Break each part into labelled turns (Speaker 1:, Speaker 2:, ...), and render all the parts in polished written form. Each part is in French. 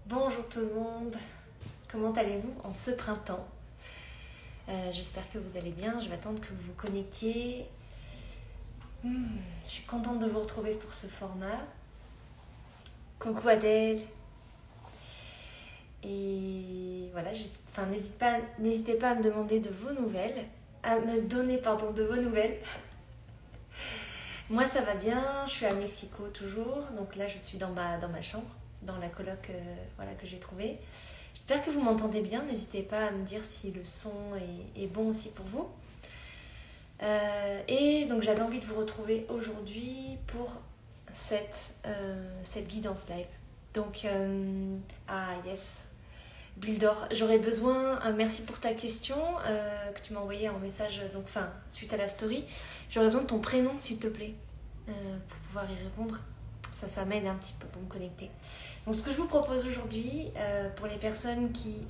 Speaker 1: Bonjour tout le monde, comment allez-vous en ce printemps? J'espère que vous allez bien, je vais attendre que vous vous connectiez. Je suis contente de vous retrouver pour ce format. Coucou Adèle. Et voilà, n'hésitez pas à me demander de vos nouvelles, à me donner de vos nouvelles. Moi ça va bien, je suis à Mexico toujours, donc là je suis dans ma chambre, dans la coloc que j'ai trouvée. J'espère que vous m'entendez bien, n'hésitez pas à me dire si le son est bon aussi pour vous. Et donc j'avais envie de vous retrouver aujourd'hui pour cette guidance live. Donc, yes, Buldor, j'aurais besoin, merci pour ta question que tu m'as envoyée en message, suite à la story. J'aurais besoin de ton prénom s'il te plaît, pour pouvoir y répondre. Ça m'aide un petit peu pour me connecter. Donc ce que je vous propose aujourd'hui, pour les personnes qui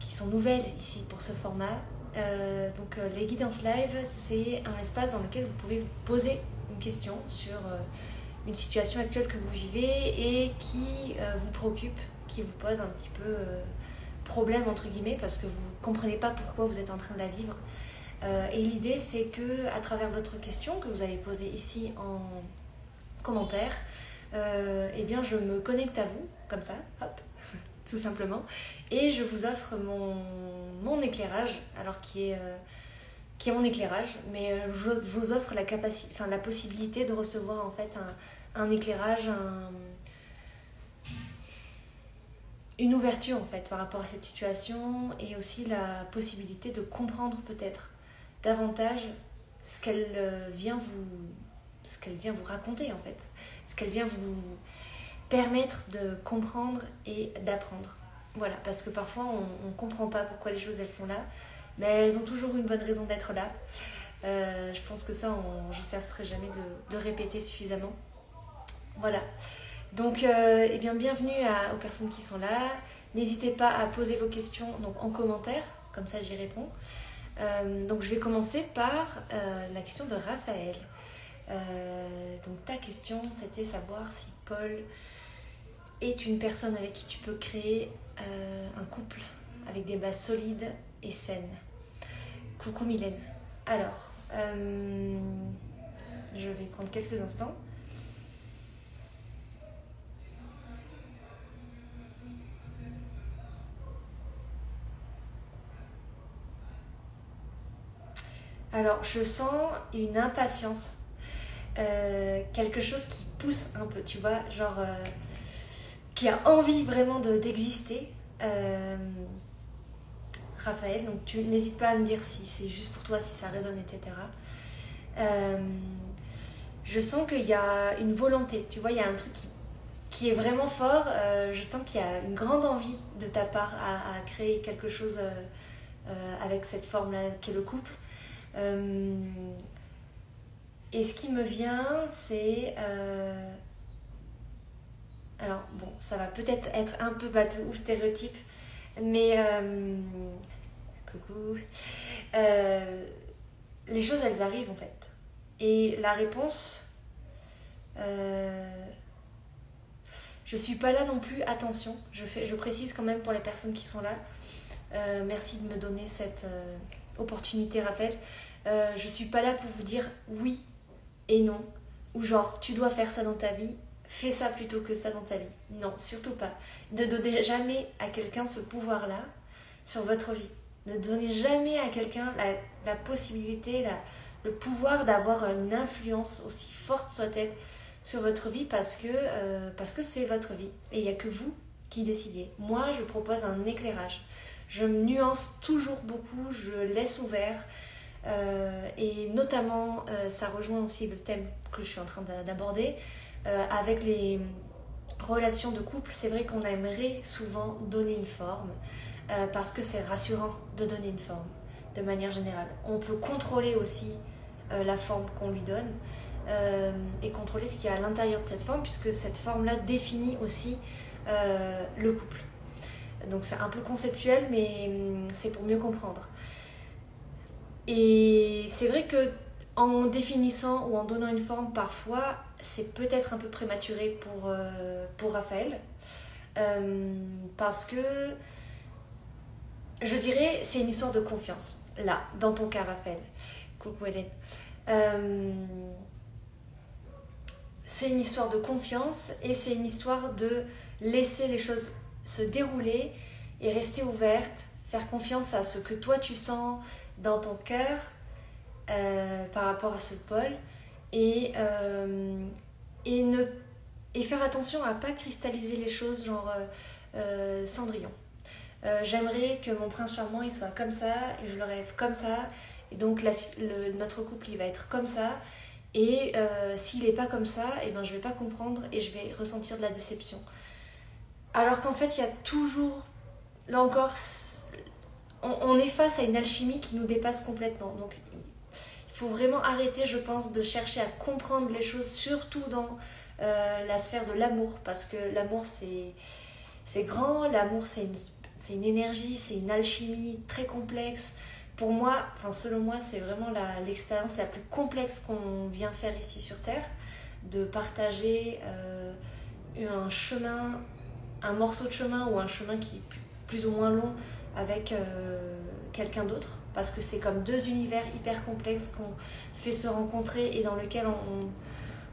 Speaker 1: sont nouvelles ici pour ce format, les guidances live, c'est un espace dans lequel vous pouvez vous poser une question sur une situation actuelle que vous vivez et qui vous préoccupe, qui vous pose un petit peu problème entre guillemets parce que vous ne comprenez pas pourquoi vous êtes en train de la vivre. Et l'idée c'est que à travers votre question que vous allez poser ici en commentaire, je me connecte à vous comme ça, hop, tout simplement, et je vous offre mon éclairage, alors qui est mon éclairage, mais je vous offre la possibilité de recevoir en fait un éclairage, une ouverture en fait par rapport à cette situation, et aussi la possibilité de comprendre peut-être davantage ce qu'elle vient vous raconter en fait, ce qu'elle vient vous permettre de comprendre et d'apprendre. Voilà, parce que parfois on ne comprend pas pourquoi les choses elles sont là, mais elles ont toujours une bonne raison d'être là. Je pense que ça, je ne cesserai jamais de le répéter suffisamment. Voilà. Donc, bienvenue aux personnes qui sont là. N'hésitez pas à poser vos questions en commentaire, comme ça j'y réponds. Donc, je vais commencer par la question de Raphaël. Donc, ta question, c'était savoir si Paul est une personne avec qui tu peux créer un couple avec des bases solides et saines. Coucou Mylène. Alors, je vais prendre quelques instants. Alors, je sens une impatience, quelque chose qui pousse un peu, tu vois, genre qui a envie vraiment d'exister. Raphaël, donc tu n'hésites pas à me dire si c'est juste pour toi, si ça résonne, etc. Je sens qu'il y a une volonté, tu vois, il y a un truc qui est vraiment fort. Je sens qu'il y a une grande envie de ta part à créer quelque chose avec cette forme-là qu'est le couple. Et ce qui me vient, c'est... Alors, bon, ça va peut-être être un peu bateau ou stéréotype, mais... coucou. Les choses, elles arrivent, en fait. Et la réponse... je suis pas là non plus, attention. Je précise quand même pour les personnes qui sont là. Merci de me donner cette opportunité, Raphaël. Je suis pas là pour vous dire oui et non, ou genre tu dois faire ça dans ta vie, fais ça plutôt que ça dans ta vie. Non, surtout pas. Ne donnez jamais à quelqu'un ce pouvoir-là sur votre vie. Ne donnez jamais à quelqu'un la possibilité, le pouvoir d'avoir une influence aussi forte soit-elle sur votre vie, parce que c'est votre vie et il n'y a que vous qui décidez. Moi, je propose un éclairage. Je me nuance toujours beaucoup, je laisse ouvert. Et notamment, ça rejoint aussi le thème que je suis en train d'aborder, avec les relations de couple. C'est vrai qu'on aimerait souvent donner une forme, parce que c'est rassurant de donner une forme, de manière générale. On peut contrôler aussi la forme qu'on lui donne, et contrôler ce qu'il y a à l'intérieur de cette forme, puisque cette forme-là définit aussi le couple. Donc c'est un peu conceptuel, mais c'est pour mieux comprendre. Et c'est vrai que en définissant ou en donnant une forme, parfois, c'est peut-être un peu prématuré pour Raphaël. Parce que, je dirais, c'est une histoire de confiance, là, dans ton cas, Raphaël. Coucou Hélène. C'est une histoire de confiance et c'est une histoire de laisser les choses se dérouler et rester ouverte, faire confiance à ce que toi tu sens dans ton cœur par rapport à ce pôle et faire attention à ne pas cristalliser les choses genre Cendrillon. J'aimerais que mon prince charmant il soit comme ça et je le rêve comme ça et donc notre couple il va être comme ça et s'il n'est pas comme ça et ben, je ne vais pas comprendre et je vais ressentir de la déception. Alors qu'en fait il y a toujours, là encore, on est face à une alchimie qui nous dépasse complètement. Donc il faut vraiment arrêter, je pense, de chercher à comprendre les choses, surtout dans la sphère de l'amour, parce que l'amour c'est grand, l'amour c'est une énergie, c'est une alchimie très complexe. Pour moi, enfin selon moi, c'est vraiment l'expérience la plus complexe qu'on vient faire ici sur Terre, de partager un chemin, un morceau de chemin ou un chemin qui est plus ou moins long avec quelqu'un d'autre, parce que c'est comme deux univers hyper complexes qu'on fait se rencontrer et dans lequel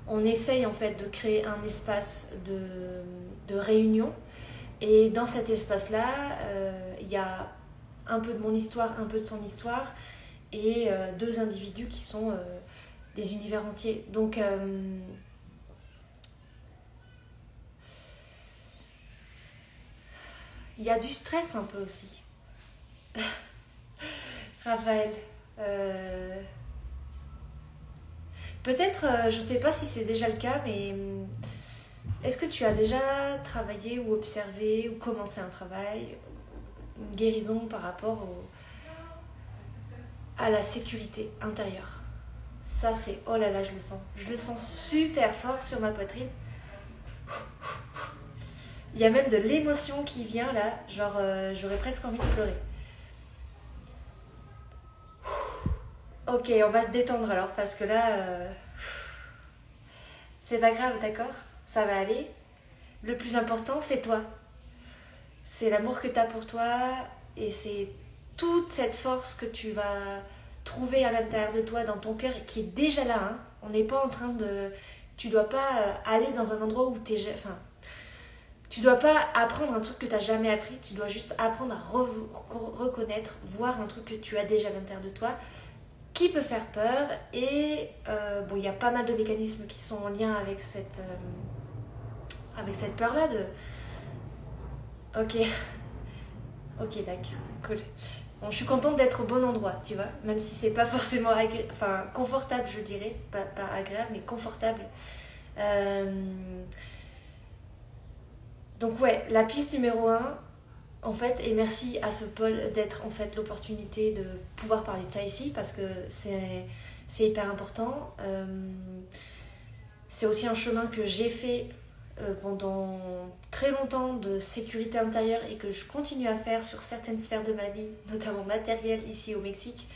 Speaker 1: on essaye en fait de créer un espace de réunion. Et dans cet espace-là, il y a un peu de mon histoire, un peu de son histoire, et deux individus qui sont des univers entiers. Donc, il y a du stress un peu aussi. Raphaël, peut-être, je ne sais pas si c'est déjà le cas, mais est-ce que tu as déjà travaillé ou observé ou commencé un travail, une guérison par rapport à la sécurité intérieure? Ça c'est, oh là là, je le sens super fort sur ma poitrine. Il y a même de l'émotion qui vient là, genre j'aurais presque envie de pleurer. Ok, on va se détendre alors, parce que là, c'est pas grave, d'accord? Ça va aller. Le plus important, c'est toi. C'est l'amour que tu as pour toi et c'est toute cette force que tu vas trouver à l'intérieur de toi, dans ton cœur, et qui est déjà là. Hein. On n'est pas en train de... Tu dois pas aller dans un endroit où t'es... Enfin, tu dois pas apprendre un truc que tu n'as jamais appris. Tu dois juste apprendre à reconnaître, voir un truc que tu as déjà à l'intérieur de toi, qui peut faire peur. Et bon, il y a pas mal de mécanismes qui sont en lien avec cette peur-là de... Ok, d'accord, cool. Bon, je suis contente d'être au bon endroit, tu vois, même si c'est pas forcément confortable, je dirais, pas agréable, mais confortable. Donc ouais, la piste numéro 1, en fait, et merci à ce Paul d'être en fait l'opportunité de pouvoir parler de ça ici, parce que c'est hyper important. C'est aussi un chemin que j'ai fait pendant très longtemps de sécurité intérieure et que je continue à faire sur certaines sphères de ma vie, notamment matérielle ici au Mexique.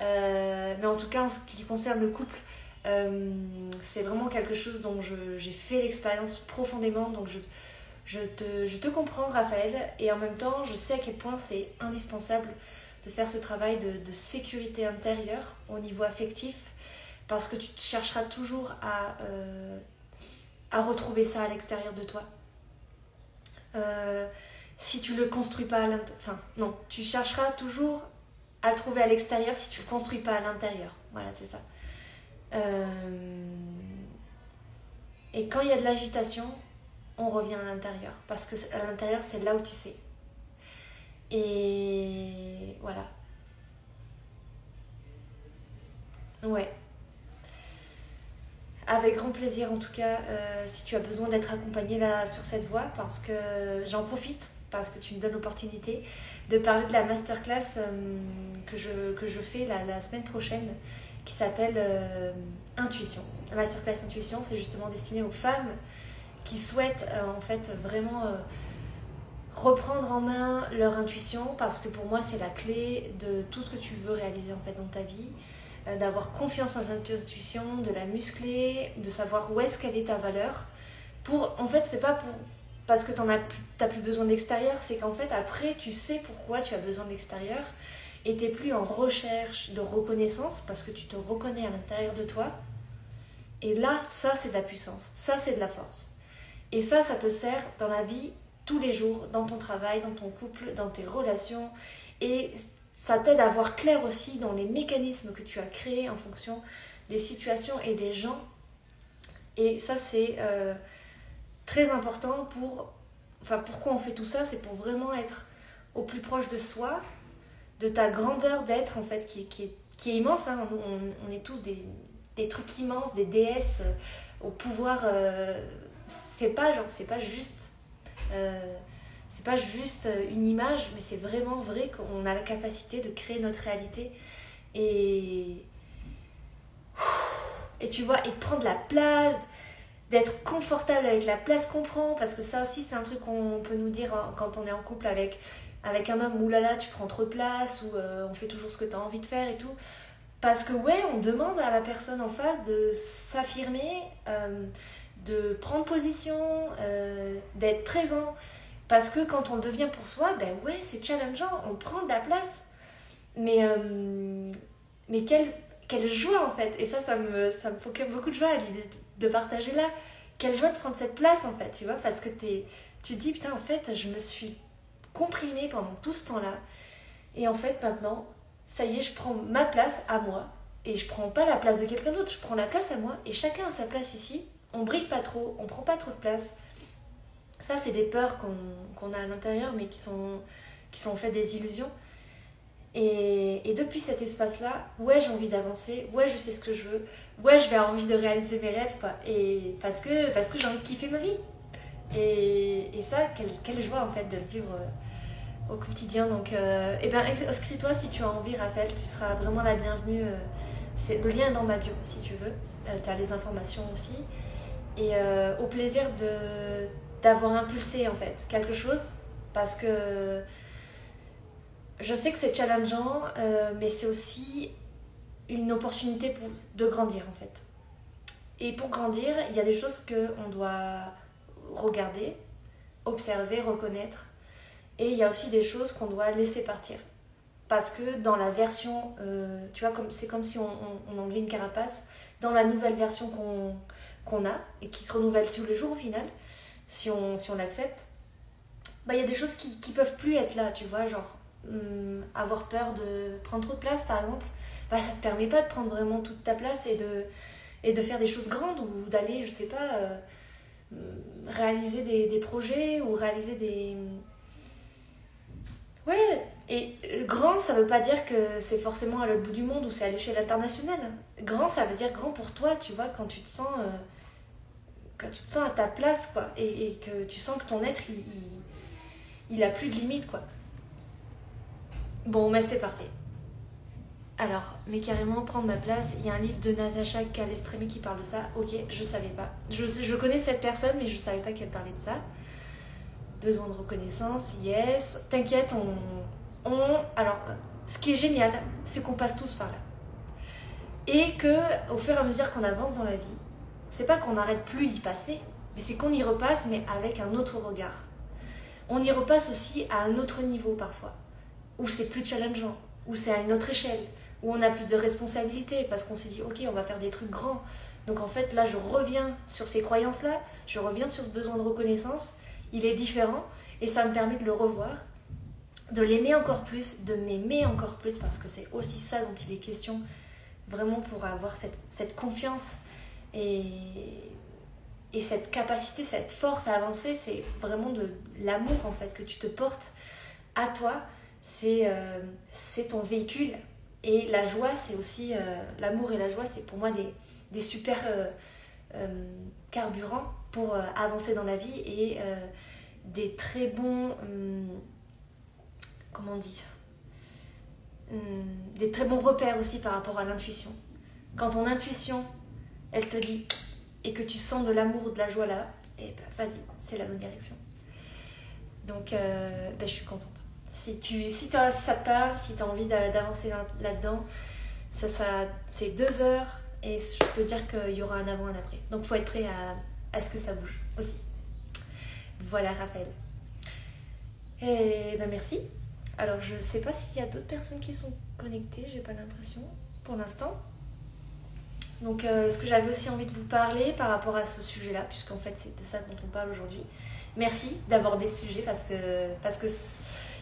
Speaker 1: Mais en tout cas, en ce qui concerne le couple, c'est vraiment quelque chose dont j'ai fait l'expérience profondément. Donc je te comprends, Raphaël, et en même temps, je sais à quel point c'est indispensable de faire ce travail de sécurité intérieure au niveau affectif, parce que tu chercheras toujours à retrouver ça à l'extérieur de toi. Si tu le construis pas à l'intérieur... Enfin, non, tu chercheras toujours à le trouver à l'extérieur si tu le construis pas à l'intérieur. Voilà, c'est ça. Et quand il y a de l'agitation, on revient à l'intérieur. Parce que à l'intérieur, c'est là où tu sais. Et voilà. Ouais. Avec grand plaisir en tout cas, si tu as besoin d'être accompagné là sur cette voie, parce que j'en profite, parce que tu me donnes l'opportunité de parler de la masterclass que je fais la semaine prochaine, qui s'appelle Intuition. La masterclass Intuition, c'est justement destiné aux femmes qui souhaitent en fait vraiment reprendre en main leur intuition, parce que pour moi c'est la clé de tout ce que tu veux réaliser en fait dans ta vie. D'avoir confiance en cette intuition, de la muscler, de savoir où est-ce qu'elle est ta valeur. En fait, c'est pas pour parce que t'as plus besoin de l'extérieur, c'est qu'en fait après tu sais pourquoi tu as besoin de l'extérieur et t'es plus en recherche de reconnaissance parce que tu te reconnais à l'intérieur de toi. Et là, ça c'est de la puissance, ça c'est de la force. Et ça te sert dans la vie tous les jours, dans ton travail, dans ton couple, dans tes relations. Et ça t'aide à voir clair aussi dans les mécanismes que tu as créés en fonction des situations et des gens. Et ça c'est très important pourquoi on fait tout ça, c'est pour vraiment être au plus proche de soi, de ta grandeur d'être en fait, qui est immense, hein. On est tous des trucs immenses, des déesses au pouvoir, c'est pas juste une image, mais c'est vraiment vrai qu'on a la capacité de créer notre réalité et tu vois, et de prendre la place, d'être confortable avec la place qu'on prend, parce que ça aussi c'est un truc qu'on peut nous dire quand on est en couple avec un homme, oulala tu prends trop de place, ou on fait toujours ce que tu as envie de faire et tout, parce que ouais, on demande à la personne en face de s'affirmer, de prendre position, d'être présent, parce que quand on le devient pour soi, ben ouais c'est challengeant, on prend de la place, mais quelle joie en fait, et ça me procure beaucoup de joie à l'idée de partager là, quelle joie de prendre cette place en fait, tu vois, parce que tu te dis putain en fait je me suis comprimée pendant tout ce temps là, et en fait maintenant ça y est, je prends ma place à moi, et je prends pas la place de quelqu'un d'autre, je prends la place à moi, et chacun a sa place ici, on brille pas trop, on prend pas trop de place. Ça c'est des peurs qu'on a à l'intérieur, mais qui sont en fait des illusions. Et depuis cet espace-là, ouais, j'ai envie d'avancer, ouais, je sais ce que je veux, ouais, je vais avoir envie de réaliser mes rêves, quoi. Et parce que j'ai envie de kiffer ma vie. Et ça, quelle joie en fait de le vivre au quotidien. Donc, inscris-toi si tu as envie, Raphaël, tu seras vraiment la bienvenue. Le lien est dans ma bio si tu veux. Tu as les informations aussi. Et au plaisir d'avoir impulsé en fait quelque chose, parce que je sais que c'est challengeant, mais c'est aussi une opportunité de grandir en fait. Et pour grandir, il y a des choses qu'on doit regarder, observer, reconnaître. Et il y a aussi des choses qu'on doit laisser partir. Parce que dans la version, tu vois, c'est comme si on enlevait une carapace. Dans la nouvelle version qu'on a, et qui se renouvelle tous les jours au final, si on l'accepte, bah, y a des choses qui peuvent plus être là, tu vois, genre avoir peur de prendre trop de place par exemple, bah, ça te permet pas de prendre vraiment toute ta place et de faire des choses grandes, ou d'aller, je sais pas, réaliser des projets, ou réaliser des... Ouais, et grand, ça veut pas dire que c'est forcément à l'autre bout du monde, ou c'est à l'échelle internationale. Grand, ça veut dire grand pour toi, tu vois, quand tu te sens à ta place, quoi, et que tu sens que ton être, il a plus de limites, quoi. Bon, mais c'est parfait. Alors, mais carrément, prendre ma place, il y a un livre de Natasha Calestremi qui parle de ça. Ok, je savais pas. Je connais cette personne, mais je savais pas qu'elle parlait de ça. Besoin de reconnaissance, yes. T'inquiète, Alors, ce qui est génial, c'est qu'on passe tous par là. Et que, au fur et à mesure qu'on avance dans la vie, c'est pas qu'on n'arrête plus d'y passer, mais c'est qu'on y repasse, mais avec un autre regard. On y repasse aussi à un autre niveau parfois, où c'est plus challengeant, où c'est à une autre échelle, où on a plus de responsabilités, parce qu'on s'est dit, ok, on va faire des trucs grands. Donc en fait, là, je reviens sur ces croyances-là, je reviens sur ce besoin de reconnaissance, il est différent, et ça me permet de le revoir, de l'aimer encore plus, de m'aimer encore plus, parce que c'est aussi ça dont il est question, vraiment pour avoir cette confiance et cette capacité, cette force à avancer. C'est vraiment de l'amour en fait que tu te portes à toi, c'est ton véhicule. Et la joie, c'est aussi, l'amour et la joie, c'est pour moi des super carburants pour avancer dans la vie, et des très bons... comment on dit ça, des très bons repères aussi par rapport à l'intuition. Quand ton intuition, elle te dit, et que tu sens de l'amour ou de la joie là, et ben vas-y, c'est la bonne direction. Donc je suis contente. Si ça te parle, si tu as envie d'avancer là-dedans, c'est 2 heures, et je peux dire qu'il y aura un avant et un après. Donc il faut être prêt à ce que ça bouge aussi. Voilà Raphaël. Et ben merci. Alors je sais pas s'il y a d'autres personnes qui sont connectées, j'ai pas l'impression pour l'instant. Donc ce que j'avais aussi envie de vous parler par rapport à ce sujet-là, puisqu'en fait c'est de ça dont on parle aujourd'hui. Merci d'aborder ce sujet parce que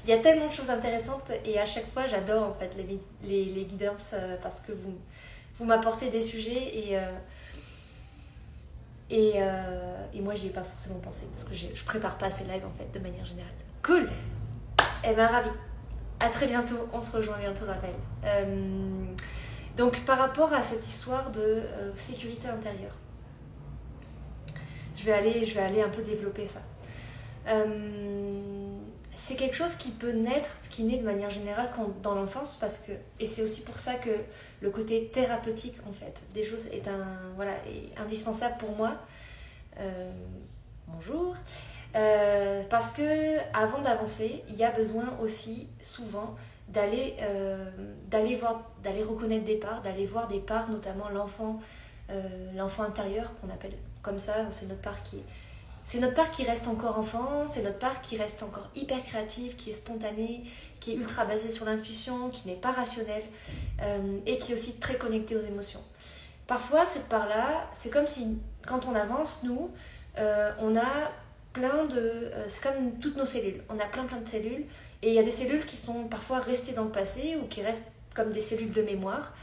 Speaker 1: il y a tellement de choses intéressantes et à chaque fois j'adore en fait les guidances parce que vous m'apportez des sujets et moi j'y ai pas forcément pensé parce que je prépare pas ces lives en fait de manière générale. Cool. Eh ben ravi. À très bientôt. On se rejoint bientôt Raphaël. Donc par rapport à cette histoire de sécurité intérieure, je vais aller un peu développer ça. C'est quelque chose qui peut naître, qui naît de manière générale dans l'enfance parce que, et c'est aussi pour ça que le côté thérapeutique en fait des choses est est indispensable pour moi. Bonjour. Parce que avant d'avancer, il y a besoin aussi souvent d'aller reconnaître des parts, d'aller voir des parts, notamment l'enfant intérieur qu'on appelle comme ça, c'est notre part qui reste encore enfant, c'est notre part qui reste encore hyper créative, qui est spontanée, qui est ultra basée sur l'intuition, qui n'est pas rationnelle et qui est aussi très connectée aux émotions. Parfois, cette part-là, c'est comme si quand on avance, nous, on a c'est comme toutes nos cellules, on a plein de cellules et il y a des cellules qui sont parfois restées dans le passé ou qui restent comme des cellules de mémoire,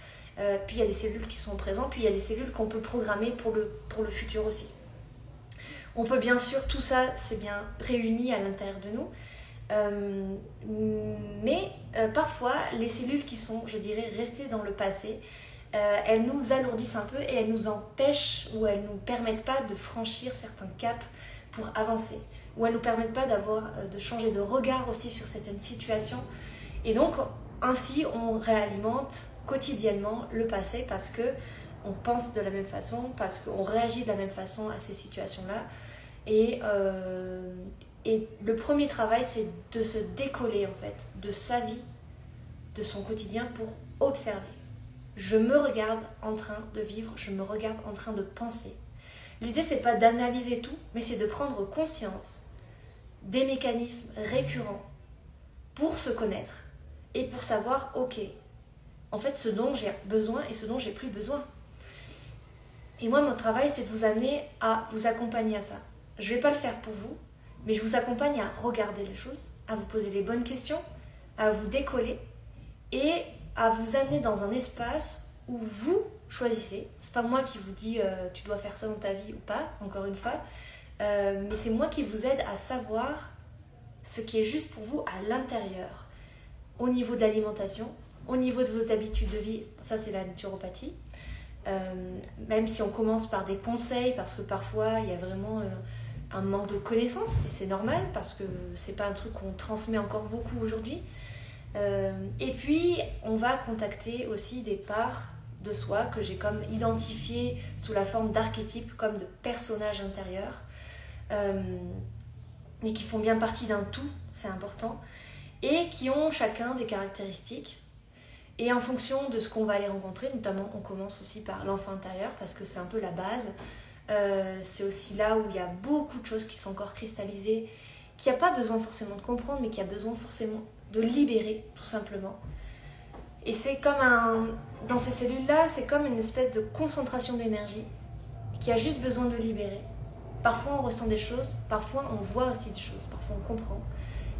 Speaker 1: puis il y a des cellules qui sont présentes, puis il y a des cellules qu'on peut programmer pour le futur aussi. On peut bien sûr, tout ça c'est bien réuni à l'intérieur de nous, mais parfois les cellules qui sont, je dirais, restées dans le passé, elles nous alourdissent un peu et elles nous empêchent ou elles ne nous permettent pas de franchir certains caps pour avancer, ou elles ne nous permettent pas de changer de regard aussi sur certaines situations. Et donc, ainsi, on réalimente quotidiennement le passé parce qu'on pense de la même façon, parce qu'on réagit de la même façon à ces situations-là. Et le premier travail, c'est de se décoller, en fait, de sa vie, de son quotidien pour observer. Je me regarde en train de vivre, je me regarde en train de penser. L'idée, c'est pas d'analyser tout, mais c'est de prendre conscience des mécanismes récurrents pour se connaître et pour savoir, ok, en fait, ce dont j'ai besoin et ce dont j'ai plus besoin. Et moi, mon travail, c'est de vous amener à vous accompagner à ça. Je vais pas le faire pour vous, mais je vous accompagne à regarder les choses, à vous poser les bonnes questions, à vous décoller et à vous amener dans un espace où vous choisissez. C'est pas moi qui vous dis tu dois faire ça dans ta vie ou pas, encore une fois, mais c'est moi qui vous aide à savoir ce qui est juste pour vous à l'intérieur, au niveau de l'alimentation, au niveau de vos habitudes de vie. Ça, c'est la naturopathie. Même si on commence par des conseils, parce que parfois il y a vraiment un manque de connaissances, et c'est normal parce que c'est pas un truc qu'on transmet encore beaucoup aujourd'hui. Et puis on va contacter aussi des parts de soi que j'ai comme identifiées sous la forme d'archétypes, comme de personnages intérieurs, et qui font bien partie d'un tout, c'est important, et qui ont chacun des caractéristiques. Et en fonction de ce qu'on va aller rencontrer, notamment on commence aussi par l'enfant intérieur parce que c'est un peu la base. C'est aussi là où il y a beaucoup de choses qui sont encore cristallisées, qu'il n'y a pas besoin forcément de comprendre, mais qu'il y a besoin forcément de libérer, tout simplement. Et c'est comme dans ces cellules-là, c'est comme une espèce de concentration d'énergie qui a juste besoin de libérer. Parfois on ressent des choses, parfois on voit aussi des choses, parfois on comprend.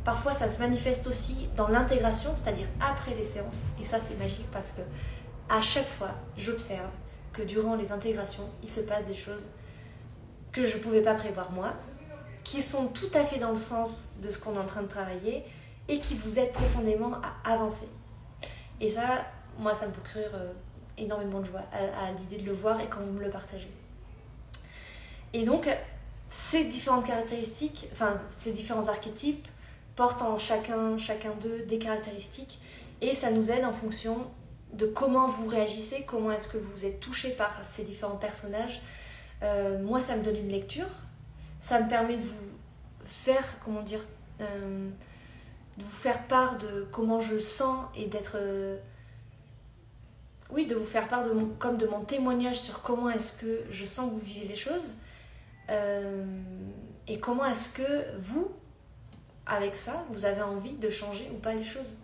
Speaker 1: Parfois, ça se manifeste aussi dans l'intégration, c'est-à-dire après les séances. Et ça, c'est magique parce que à chaque fois, j'observe que durant les intégrations, il se passe des choses que je ne pouvais pas prévoir moi, qui sont tout à fait dans le sens de ce qu'on est en train de travailler et qui vous aident profondément à avancer. Et ça, moi, ça me procure énormément de joie à l'idée de le voir et quand vous me le partagez. Et donc, ces différentes caractéristiques, enfin, ces différents archétypes, portent en chacun d'eux des caractéristiques et ça nous aide en fonction de comment vous réagissez, comment est-ce que vous êtes touché par ces différents personnages. Moi, ça me donne une lecture, ça me permet de vous faire, de vous faire part de comment je sens et d'être... de vous faire part de mon témoignage sur comment est-ce que je sens que vous vivez les choses. Et comment est-ce que vous, avec ça, vous avez envie de changer ou pas les choses?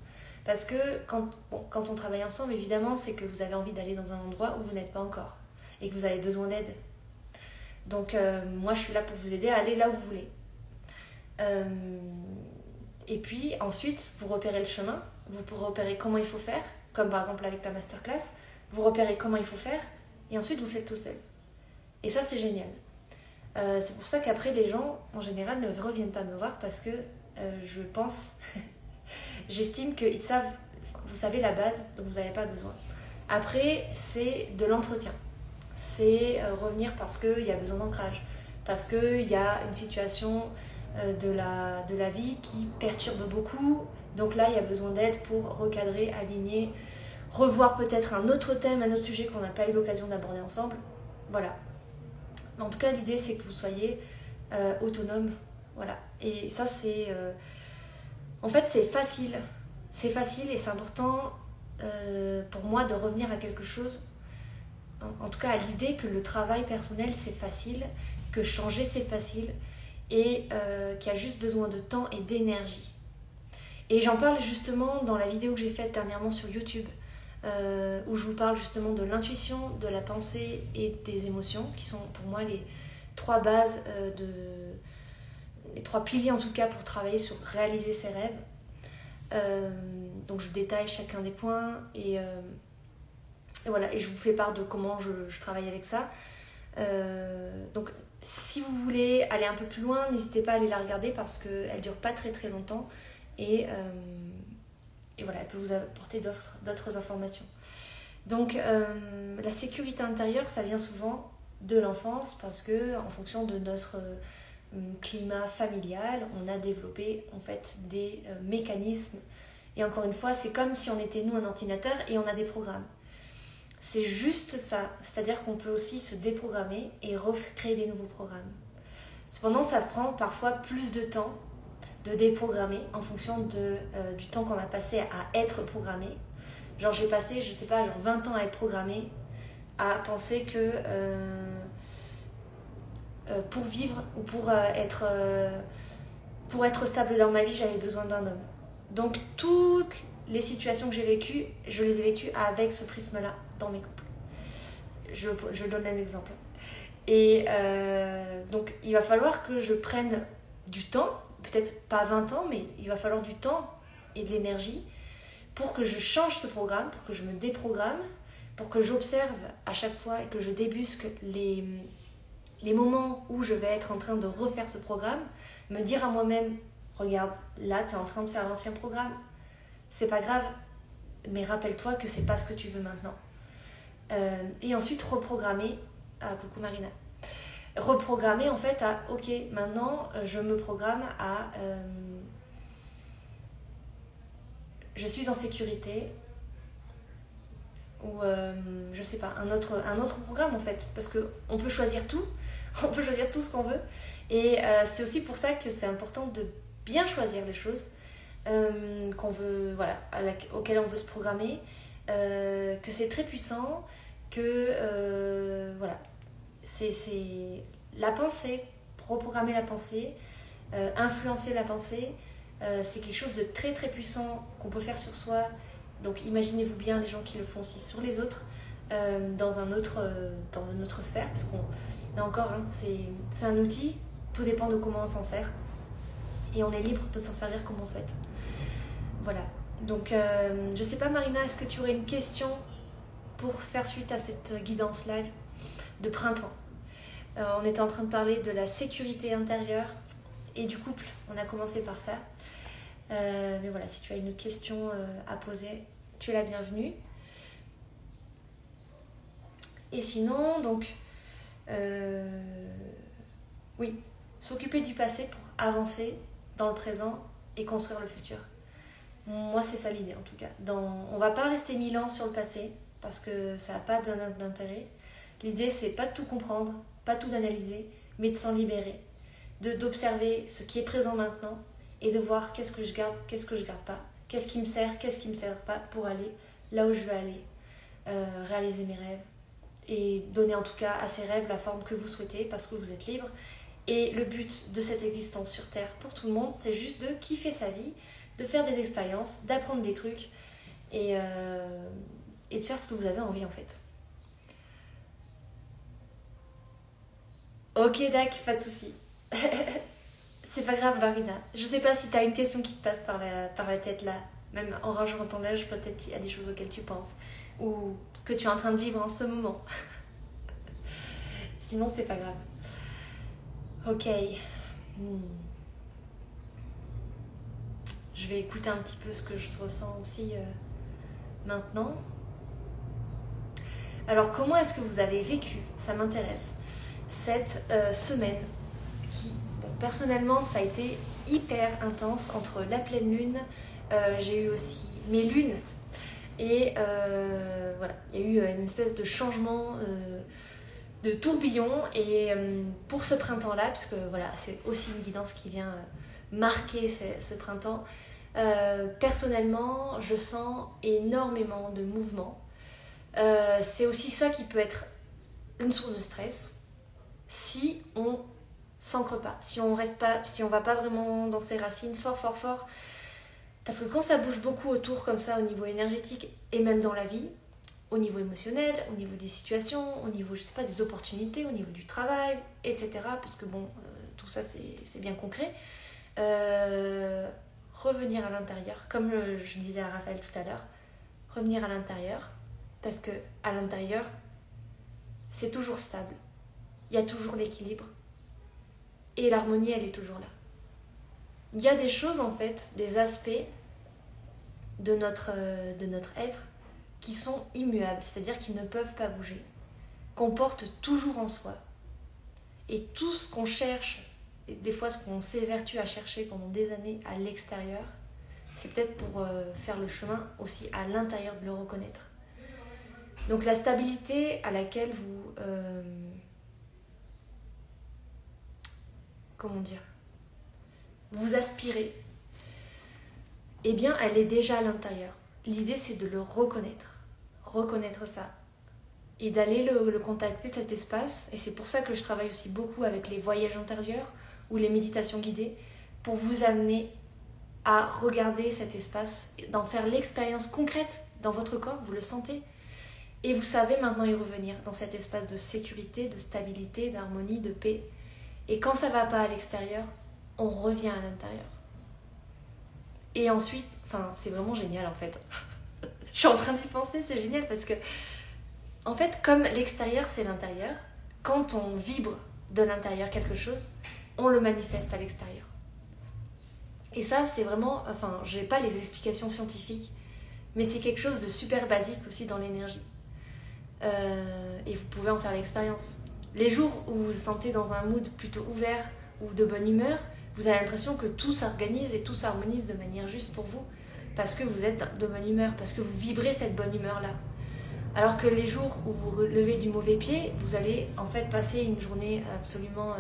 Speaker 1: Parce que quand on travaille ensemble, évidemment, c'est que vous avez envie d'aller dans un endroit où vous n'êtes pas encore et que vous avez besoin d'aide. Donc moi, je suis là pour vous aider à aller là où vous voulez. Et puis ensuite, vous repérez le chemin, vous repérez comment il faut faire, comme par exemple avec la masterclass, vous repérez comment il faut faire et ensuite vous faites tout seul. Et ça, c'est génial. C'est pour ça qu'après, les gens, en général, ne reviennent pas me voir parce que je pense... J'estime qu'ils savent, vous savez la base, donc vous n'avez pas besoin. Après, c'est de l'entretien. C'est revenir parce qu'il y a besoin d'ancrage, parce qu'il y a une situation de la vie qui perturbe beaucoup. Donc là, il y a besoin d'aide pour recadrer, aligner, revoir peut-être un autre thème, un autre sujet qu'on n'a pas eu l'occasion d'aborder ensemble. Voilà. En tout cas, l'idée, c'est que vous soyez autonome. Voilà. Et ça, c'est... En fait, c'est facile. C'est facile et c'est important pour moi de revenir à quelque chose, en tout cas à l'idée que le travail personnel, c'est facile, que changer, c'est facile et qu'il y a juste besoin de temps et d'énergie. Et j'en parle justement dans la vidéo que j'ai faite dernièrement sur YouTube, où je vous parle justement de l'intuition, de la pensée et des émotions, qui sont pour moi les trois bases les trois piliers en tout cas pour travailler sur réaliser ses rêves. Donc je détaille chacun des points et voilà, et je vous fais part de comment je travaille avec ça. Donc si vous voulez aller un peu plus loin, n'hésitez pas à aller la regarder parce qu'elle dure pas très très longtemps et voilà, elle peut vous apporter d'autres informations. Donc la sécurité intérieure, ça vient souvent de l'enfance parce que en fonction de notre climat familial, on a développé en fait des mécanismes. Et encore une fois, c'est comme si on était nous un ordinateur et on a des programmes. C'est juste ça, c'est-à-dire qu'on peut aussi se déprogrammer et recréer des nouveaux programmes. Cependant, ça prend parfois plus de temps de déprogrammer en fonction du temps qu'on a passé à être programmé. Genre j'ai passé, je sais pas, genre 20 ans à être programmé, à penser que pour vivre ou pour être stable dans ma vie, j'avais besoin d'un homme. Donc toutes les situations que j'ai vécues, je les ai vécues avec ce prisme-là dans mes couples. Je donne un exemple. Et donc il va falloir que je prenne du temps, peut-être pas 20 ans, mais il va falloir du temps et de l'énergie pour que je change ce programme, pour que je me déprogramme, pour que j'observe à chaque fois et que je débusque les moments où je vais être en train de refaire ce programme, me dire à moi-même, regarde, là tu es en train de faire l'ancien programme, c'est pas grave, mais rappelle-toi que c'est pas ce que tu veux maintenant. Et ensuite reprogrammer, coucou Marina, reprogrammer en fait à, ok, maintenant je me programme à, je suis en sécurité, ou je sais pas, un autre programme en fait, parce qu'on peut choisir tout, on peut choisir tout ce qu'on veut, et c'est aussi pour ça que c'est important de bien choisir les choses qu'on veut, voilà, auxquelles on veut se programmer, que c'est très puissant, que voilà, c'est la pensée, reprogrammer la pensée, influencer la pensée, c'est quelque chose de très très puissant qu'on peut faire sur soi. Donc imaginez-vous bien les gens qui le font aussi sur les autres, dans une autre sphère, parce qu'on là encore, hein, c'est un outil, tout dépend de comment on s'en sert, et on est libre de s'en servir comme on souhaite. Voilà, donc je sais pas Marina, est-ce que tu aurais une question pour faire suite à cette guidance live de printemps? On était en train de parler de la sécurité intérieure et du couple, on a commencé par ça. Mais voilà, si tu as une question à poser, tu es la bienvenue. Et sinon, donc, oui, s'occuper du passé pour avancer dans le présent et construire le futur. Moi, c'est ça l'idée en tout cas. On ne va pas rester 1000 ans sur le passé parce que ça n'a pas d'intérêt. L'idée, c'est pas de tout comprendre, pas tout d'analyser, mais de s'en libérer, d'observer ce qui est présent maintenant et de voir qu'est-ce que je garde pas, qu'est-ce qui me sert, qu'est-ce qui me sert pas pour aller là où je veux aller, réaliser mes rêves et donner en tout cas à ces rêves la forme que vous souhaitez parce que vous êtes libre Et le but de cette existence sur Terre pour tout le monde, c'est juste de kiffer sa vie, de faire des expériences, d'apprendre des trucs et de faire ce que vous avez envie en fait. Ok, Dac, pas de soucis. C'est pas grave, Marina. Je sais pas si t'as une question qui te passe par la tête là. Même en rangeant ton linge, peut-être qu'il y a des choses auxquelles tu penses. Ou que tu es en train de vivre en ce moment. Sinon, c'est pas grave. Ok. Je vais écouter un petit peu ce que je ressens aussi maintenant. Alors, comment est-ce que vous avez vécu, ça m'intéresse, cette semaine qui, bon, personnellement, ça a été hyper intense entre la pleine lune, j'ai eu aussi mes lunes et voilà, il y a eu une espèce de changement de tourbillon et pour ce printemps-là, parce que voilà, c'est aussi une guidance qui vient marquer ce printemps, personnellement, je sens énormément de mouvements. C'est aussi ça qui peut être une source de stress si on s'ancre pas, si on reste pas, si on va pas vraiment dans ses racines fort, parce que quand ça bouge beaucoup autour comme ça au niveau énergétique et même dans la vie, au niveau émotionnel, au niveau des situations, au niveau, je sais pas, des opportunités, au niveau du travail, etc. Parce que bon, tout ça c'est bien concret. Revenir à l'intérieur, comme je disais à Raphaël tout à l'heure, revenir à l'intérieur, parce que à l'intérieur, c'est toujours stable. Il y a toujours l'équilibre. Et l'harmonie, elle est toujours là. Il y a des choses, en fait, des aspects de notre être qui sont immuables, c'est-à-dire qu'ils ne peuvent pas bouger, qu'on porte toujours en soi. Et tout ce qu'on cherche, et des fois ce qu'on s'évertue à chercher pendant des années à l'extérieur, c'est peut-être pour faire le chemin aussi à l'intérieur de le reconnaître. Donc la stabilité à laquelle vous... comment dire, vous aspirez, eh bien elle est déjà à l'intérieur. L'idée c'est de le reconnaître ça et d'aller le contacter, cet espace. Et c'est pour ça que je travaille aussi beaucoup avec les voyages intérieurs ou les méditations guidées, pour vous amener à regarder cet espace, d'en faire l'expérience concrète dans votre corps, vous le sentez. Et vous savez maintenant y revenir dans cet espace de sécurité, de stabilité, d'harmonie, de paix. Et quand ça ne va pas à l'extérieur, on revient à l'intérieur. Et ensuite, enfin, c'est vraiment génial en fait. Je suis en train d'y penser, c'est génial parce que, en fait, comme l'extérieur c'est l'intérieur, quand on vibre de l'intérieur quelque chose, on le manifeste à l'extérieur. Et ça, c'est vraiment, enfin, je n'ai pas les explications scientifiques, mais c'est quelque chose de super basique aussi dans l'énergie. Et vous pouvez en faire l'expérience. Les jours où vous vous sentez dans un mood plutôt ouvert ou de bonne humeur, vous avez l'impression que tout s'organise et tout s'harmonise de manière juste pour vous, parce que vous êtes de bonne humeur, parce que vous vibrez cette bonne humeur-là. Alors que les jours où vous levez du mauvais pied, vous allez en fait passer une journée absolument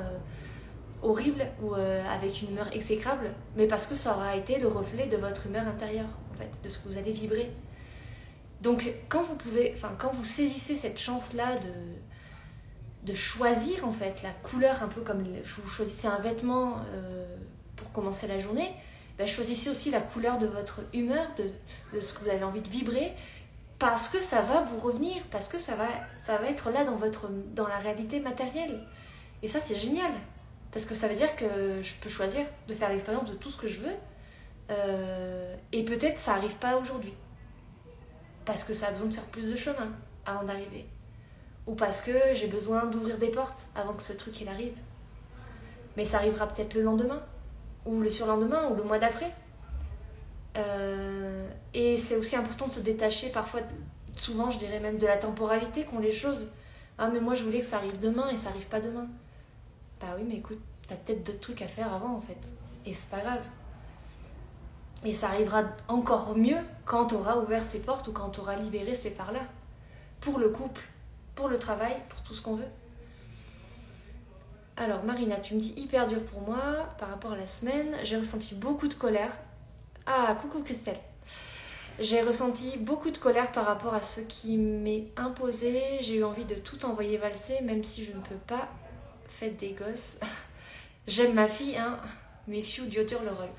Speaker 1: horrible ou avec une humeur exécrable, mais parce que ça aura été le reflet de votre humeur intérieure, en fait, de ce que vous allez vibrer. Donc quand vous saisissez cette chance-là de choisir en fait la couleur, un peu comme vous choisissez un vêtement pour commencer la journée, ben, choisissez aussi la couleur de votre humeur, de ce que vous avez envie de vibrer, parce que ça va vous revenir, parce que ça va être là dans la réalité matérielle. Et ça c'est génial, parce que ça veut dire que je peux choisir de faire l'expérience de tout ce que je veux, et peut-être ça n'arrive pas aujourd'hui, parce que ça a besoin de faire plus de chemin avant d'arriver. Ou parce que j'ai besoin d'ouvrir des portes avant que ce truc il arrive. Mais ça arrivera peut-être le lendemain, ou le surlendemain, ou le mois d'après. Et c'est aussi important de se détacher parfois, souvent je dirais même de la temporalité qu'ont les choses. Ah mais moi je voulais que ça arrive demain et ça arrive pas demain. Bah oui mais écoute, t'as peut-être d'autres trucs à faire avant en fait. Et c'est pas grave. Et ça arrivera encore mieux quand t'auras ouvert ces portes ou quand t'auras libéré ces parts-là. Pour le couple, pour le travail, pour tout ce qu'on veut. Alors Marina, tu me dis hyper dur pour moi par rapport à la semaine. J'ai ressenti beaucoup de colère. Ah, coucou Christelle. J'ai ressenti beaucoup de colère par rapport à ce qui m'est imposé. J'ai eu envie de tout envoyer valser, même si je ne peux pas. Faites des gosses. J'aime ma fille, hein, mais fiu, Dieu dure le rôle.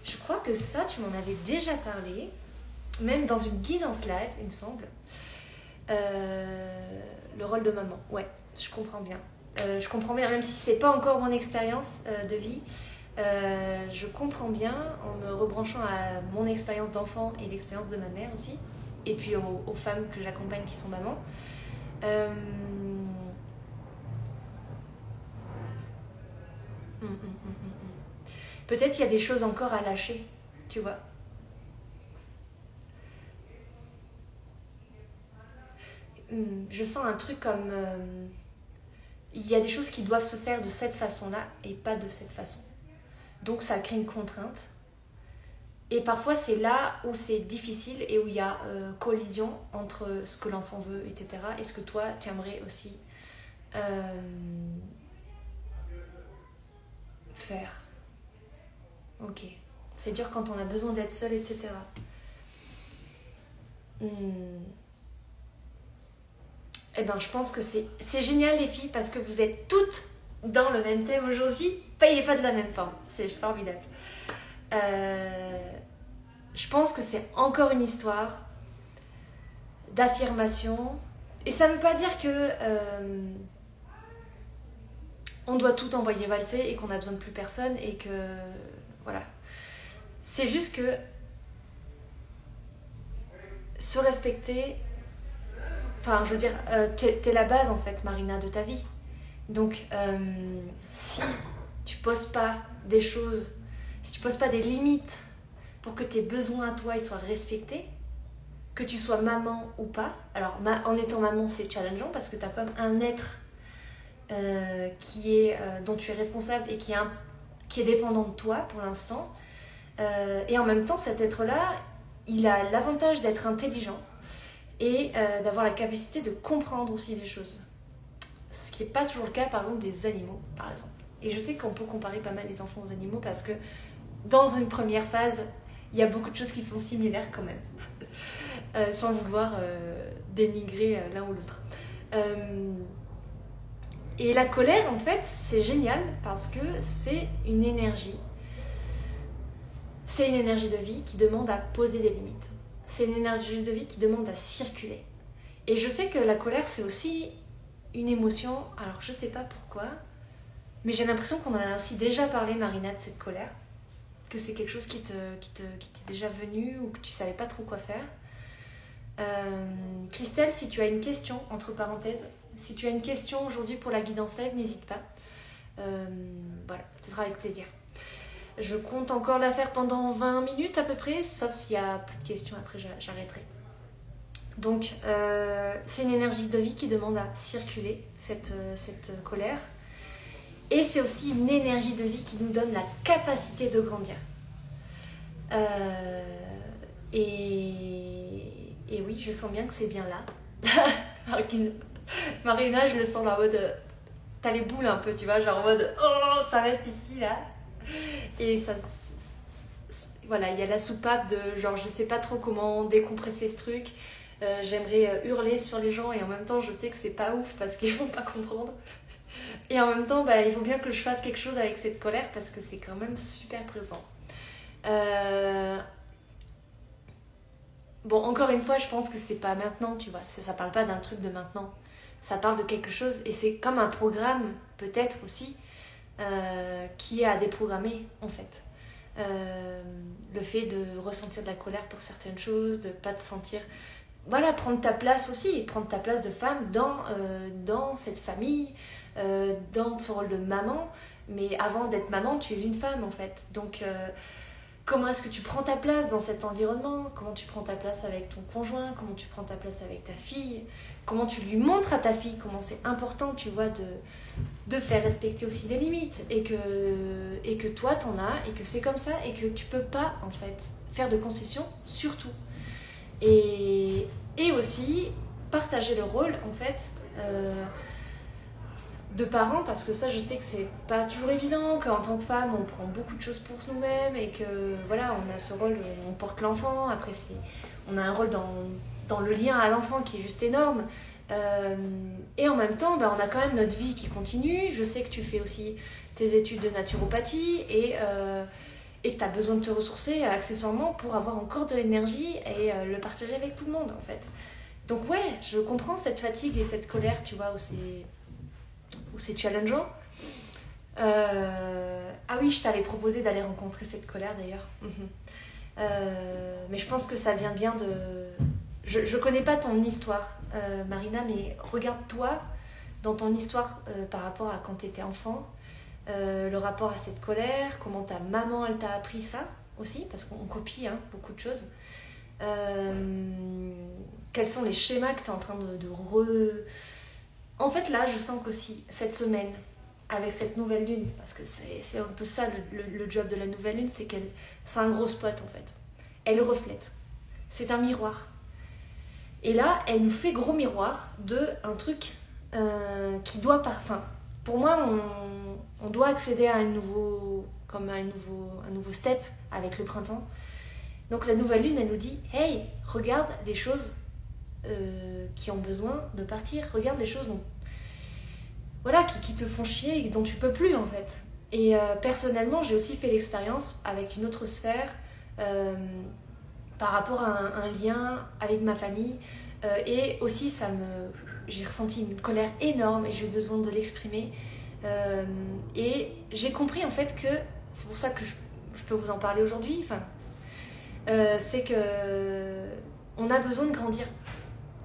Speaker 1: Je crois que ça, tu m'en avais déjà parlé, même dans une guidance live, il me semble. Le rôle de maman, ouais, je comprends bien. Je comprends bien, même si c'est pas encore mon expérience de vie, je comprends bien en me rebranchant à mon expérience d'enfant et l'expérience de ma mère aussi, et puis aux femmes que j'accompagne qui sont mamans. Peut-être qu'il y a des choses encore à lâcher, tu vois. Je sens un truc comme... il y a des choses qui doivent se faire de cette façon-là et pas de cette façon. Donc ça crée une contrainte. Et parfois c'est là où c'est difficile et où il y a collision entre ce que l'enfant veut, etc. et ce que toi tu aimerais aussi faire. Ok. C'est dur quand on a besoin d'être seul, etc. Eh ben, je pense que c'est génial les filles parce que vous êtes toutes dans le même thème aujourd'hui. Il n'est pas de la même forme. C'est formidable. Je pense que c'est encore une histoire d'affirmation. Et ça ne veut pas dire que on doit tout envoyer valser et qu'on a besoin de plus personne et que... Voilà. C'est juste que se respecter... Enfin, je veux dire, t'es la base, en fait, Marina, de ta vie. Donc, si tu poses pas des choses, si tu poses pas des limites pour que tes besoins à toi ils soient respectés, que tu sois maman ou pas, alors en étant maman, c'est challengeant parce que t'as comme un être dont tu es responsable et qui est dépendant de toi pour l'instant. Et en même temps, cet être-là, il a l'avantage d'être intelligent et d'avoir la capacité de comprendre aussi des choses. Ce qui n'est pas toujours le cas, par exemple, des animaux, par exemple. Et je sais qu'on peut comparer pas mal les enfants aux animaux parce que dans une première phase, il y a beaucoup de choses qui sont similaires quand même, sans vouloir dénigrer l'un ou l'autre. Et la colère, en fait, c'est génial parce que c'est une énergie. C'est une énergie de vie qui demande à poser des limites. C'est une énergie de vie qui demande à circuler. Et je sais que la colère, c'est aussi une émotion, alors je sais pas pourquoi, mais j'ai l'impression qu'on en a aussi déjà parlé, Marina, de cette colère, que c'est quelque chose qui t'est déjà venu ou que tu savais pas trop quoi faire. Christelle, si tu as une question, entre parenthèses, si tu as une question aujourd'hui pour la guidance live, n'hésite pas. Voilà, ce sera avec plaisir. Je compte encore la faire pendant 20 minutes à peu près, sauf s'il y a plus de questions, après j'arrêterai. Donc, c'est une énergie de vie qui demande à circuler, cette colère. Et c'est aussi une énergie de vie qui nous donne la capacité de grandir. Et oui, je sens bien que c'est bien là. Marina, je le sens en mode... T'as les boules un peu, tu vois, genre en mode... Oh, ça reste ici, là. Et ça... Voilà, il y a la soupape de genre, je sais pas trop comment décompresser ce truc. J'aimerais hurler sur les gens et en même temps, je sais que c'est pas ouf parce qu'ils vont pas comprendre. Et en même temps, il faut bien que je fasse quelque chose avec cette colère parce que c'est quand même super présent. Bon, encore une fois, je pense que c'est pas maintenant, tu vois. Ça parle pas d'un truc de maintenant. Ça parle de quelque chose et c'est comme un programme, peut-être aussi, qui est à déprogrammer, en fait. Le fait de ressentir de la colère pour certaines choses, de pas te sentir... Voilà, prendre ta place aussi, prendre ta place de femme dans cette famille, dans ce rôle de maman. Mais avant d'être maman, tu es une femme, en fait. Donc... comment est-ce que tu prends ta place dans cet environnement? Comment tu prends ta place avec ton conjoint? Comment tu prends ta place avec ta fille? Comment tu lui montres à ta fille comment c'est important, tu vois, de faire respecter aussi des limites et que toi t'en as et que c'est comme ça et que tu peux pas en fait faire de concessions surtout. Et aussi partager le rôle en fait de parents, parce que ça je sais que c'est pas toujours évident, qu'en tant que femme on prend beaucoup de choses pour nous-mêmes et que voilà, on a ce rôle où on porte l'enfant, après on a un rôle dans le lien à l'enfant qui est juste énorme, et en même temps on a quand même notre vie qui continue. Je sais que tu fais aussi tes études de naturopathie et que tu as besoin de te ressourcer accessoirement pour avoir encore de l'énergie et le partager avec tout le monde en fait. Donc ouais, je comprends cette fatigue et cette colère, tu vois, où c'est challengeant. Ah oui, je t'avais proposé d'aller rencontrer cette colère d'ailleurs. Mais je pense que ça vient bien de... Je connais pas ton histoire, Marina, mais regarde-toi dans ton histoire par rapport à quand tu étais enfant. Le rapport à cette colère, comment ta maman elle t'a appris ça aussi, parce qu'on copie beaucoup de choses. Quels sont les schémas que tu es en train de En fait là je sens qu'aussi cette semaine, avec cette nouvelle lune, parce que c'est un peu ça le job de la nouvelle lune, c'est un gros spot en fait. Elle reflète, c'est un miroir. Et là elle nous fait gros miroir de un truc qui doit pas... Enfin, pour moi on doit accéder à un nouveau step avec le printemps. Donc la nouvelle lune, elle nous dit « Hey, regarde les choses qui ont besoin de partir. Regarde les choses qui te font chier et dont tu peux plus en fait. » Et personnellement, j'ai aussi fait l'expérience avec une autre sphère par rapport à un lien avec ma famille. Et aussi, j'ai ressenti une colère énorme et j'ai eu besoin de l'exprimer. Et j'ai compris en fait que, c'est pour ça que je peux vous en parler aujourd'hui, c'est que on a besoin de grandir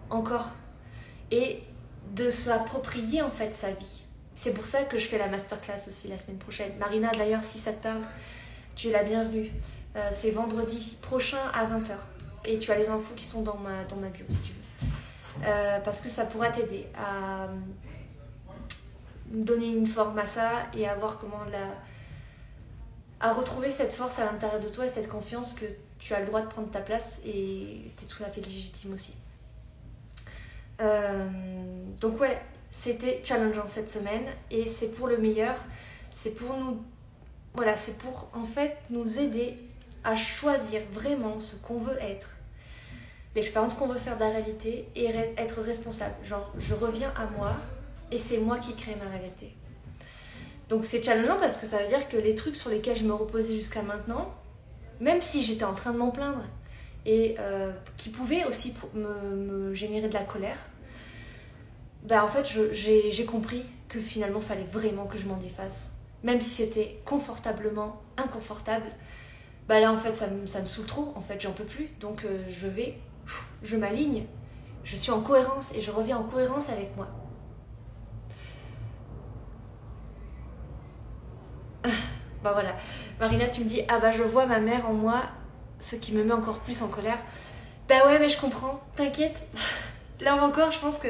Speaker 1: encore et de s'approprier en fait sa vie. C'est pour ça que je fais la masterclass aussi la semaine prochaine. Marina, d'ailleurs, si ça te parle, tu es la bienvenue. C'est vendredi prochain à 20h. Et tu as les infos qui sont dans ma bio si tu veux. Parce que ça pourra t'aider à donner une forme à ça et à voir comment à retrouver cette force à l'intérieur de toi et cette confiance que tu as le droit de prendre ta place et tu es tout à fait légitime aussi. Donc ouais, c'était challengeant cette semaine et c'est pour le meilleur. C'est pour nous... Voilà, c'est pour en fait nous aider à choisir vraiment ce qu'on veut être, l'expérience qu'on veut faire de la réalité et être responsable. Genre, je reviens à moi et c'est moi qui crée ma réalité. Donc c'est challengeant parce que ça veut dire que les trucs sur lesquels je me reposais jusqu'à maintenant, même si j'étais en train de m'en plaindre et qui pouvaient aussi me générer de la colère, en fait j'ai compris que finalement il fallait vraiment que je m'en défasse. Même si c'était confortablement inconfortable, là en fait ça me saoule trop, en fait j'en peux plus. Donc je m'aligne, je suis en cohérence et je reviens en cohérence avec moi. Voilà, Marina tu me dis, je vois ma mère en moi, ce qui me met encore plus en colère. Ouais mais je comprends, t'inquiète. Là encore je pense que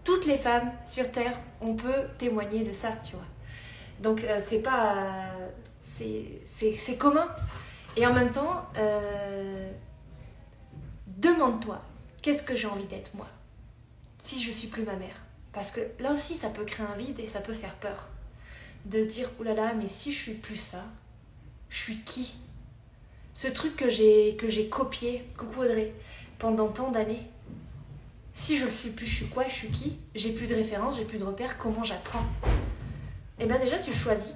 Speaker 1: toutes les femmes sur Terre, on peut témoigner de ça, tu vois. Donc c'est pas... c'est commun. Et en même temps, demande-toi, qu'est-ce que j'ai envie d'être moi, si je suis plus ma mère? Parce que là aussi, ça peut créer un vide et ça peut faire peur. De se dire, oulala, mais si je suis plus ça, je suis qui? Ce truc que j'ai copié, coucou Audrey, pendant tant d'années. Si je le suis plus, je suis quoi? Je suis qui? J'ai plus de référence, j'ai plus de repères, comment j'apprends? Et déjà tu choisis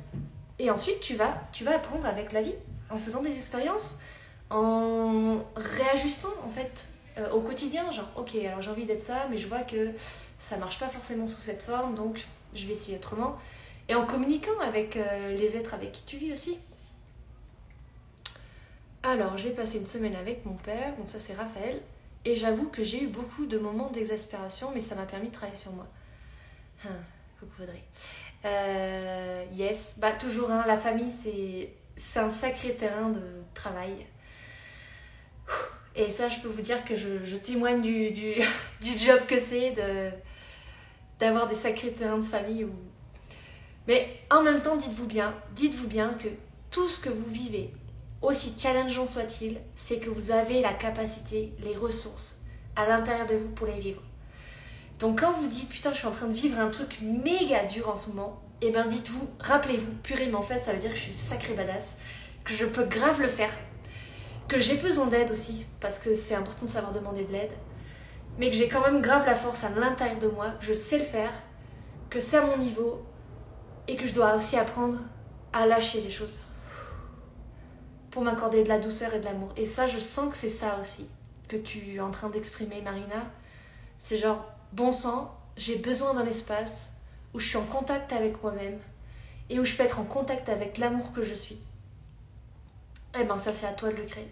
Speaker 1: et ensuite tu vas apprendre avec la vie en faisant des expériences, en réajustant en fait au quotidien, genre ok alors j'ai envie d'être ça mais je vois que ça marche pas forcément sous cette forme donc je vais essayer autrement et en communiquant avec les êtres avec qui tu vis aussi. Alors j'ai passé une semaine avec mon père, donc ça c'est Raphaël, et j'avoue que j'ai eu beaucoup de moments d'exaspération mais ça m'a permis de travailler sur moi. Coucou Audrey. Yes, toujours la famille c'est un sacré terrain de travail et ça je peux vous dire que je témoigne du job que c'est d'avoir des sacrés terrains de famille mais en même temps dites-vous bien que tout ce que vous vivez, aussi challengeant soit-il, c'est que vous avez la capacité, les ressources à l'intérieur de vous pour les vivre. Donc quand vous dites putain je suis en train de vivre un truc méga dur en ce moment, dites-vous, rappelez-vous, purée mais en fait ça veut dire que je suis sacrée badass, que je peux grave le faire, que j'ai besoin d'aide aussi, parce que c'est important de savoir demander de l'aide, mais que j'ai quand même grave la force à l'intérieur de moi, que je sais le faire, que c'est à mon niveau, et que je dois aussi apprendre à lâcher les choses pour m'accorder de la douceur et de l'amour. Et ça, je sens que c'est ça aussi que tu es en train d'exprimer, Marina. C'est genre, bon sang, j'ai besoin d'un espace où je suis en contact avec moi-même et où je peux être en contact avec l'amour que je suis. Eh ben ça, c'est à toi de le créer.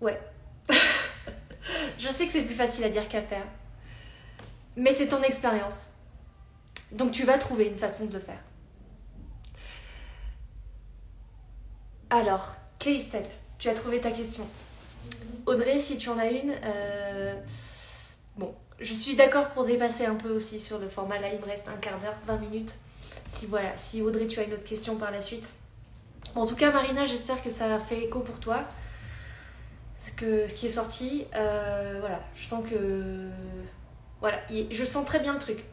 Speaker 1: Ouais. Je sais que c'est plus facile à dire qu'à faire. Mais c'est ton expérience. Donc tu vas trouver une façon de le faire. Alors, Cléistelle, tu as trouvé ta question. Audrey, si tu en as une, bon, je suis d'accord pour dépasser un peu aussi sur le format. Là, il me reste un quart d'heure, 20 minutes. Si Audrey, tu as une autre question par la suite. Bon, en tout cas, Marina, j'espère que ça a fait écho pour toi. Ce qui est sorti, voilà, je sens que... Voilà, je sens très bien le truc.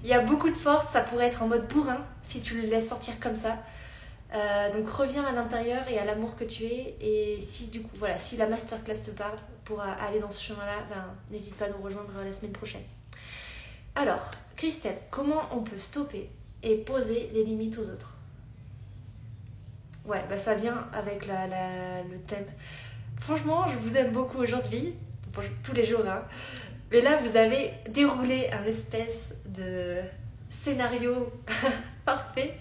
Speaker 1: Il y a beaucoup de force, ça pourrait être en mode bourrin si tu le laisses sortir comme ça. Donc reviens à l'intérieur et à l'amour que tu es. Et si du coup, voilà, si la masterclass te parle pour aller dans ce chemin-là, ben, n'hésite pas à nous rejoindre la semaine prochaine. Alors, Christelle, comment on peut stopper et poser des limites aux autres? Ouais, bah ça vient avec le thème. Franchement, je vous aime beaucoup aujourd'hui, tous les jours, hein. Mais là, vous avez déroulé un espèce de scénario parfait.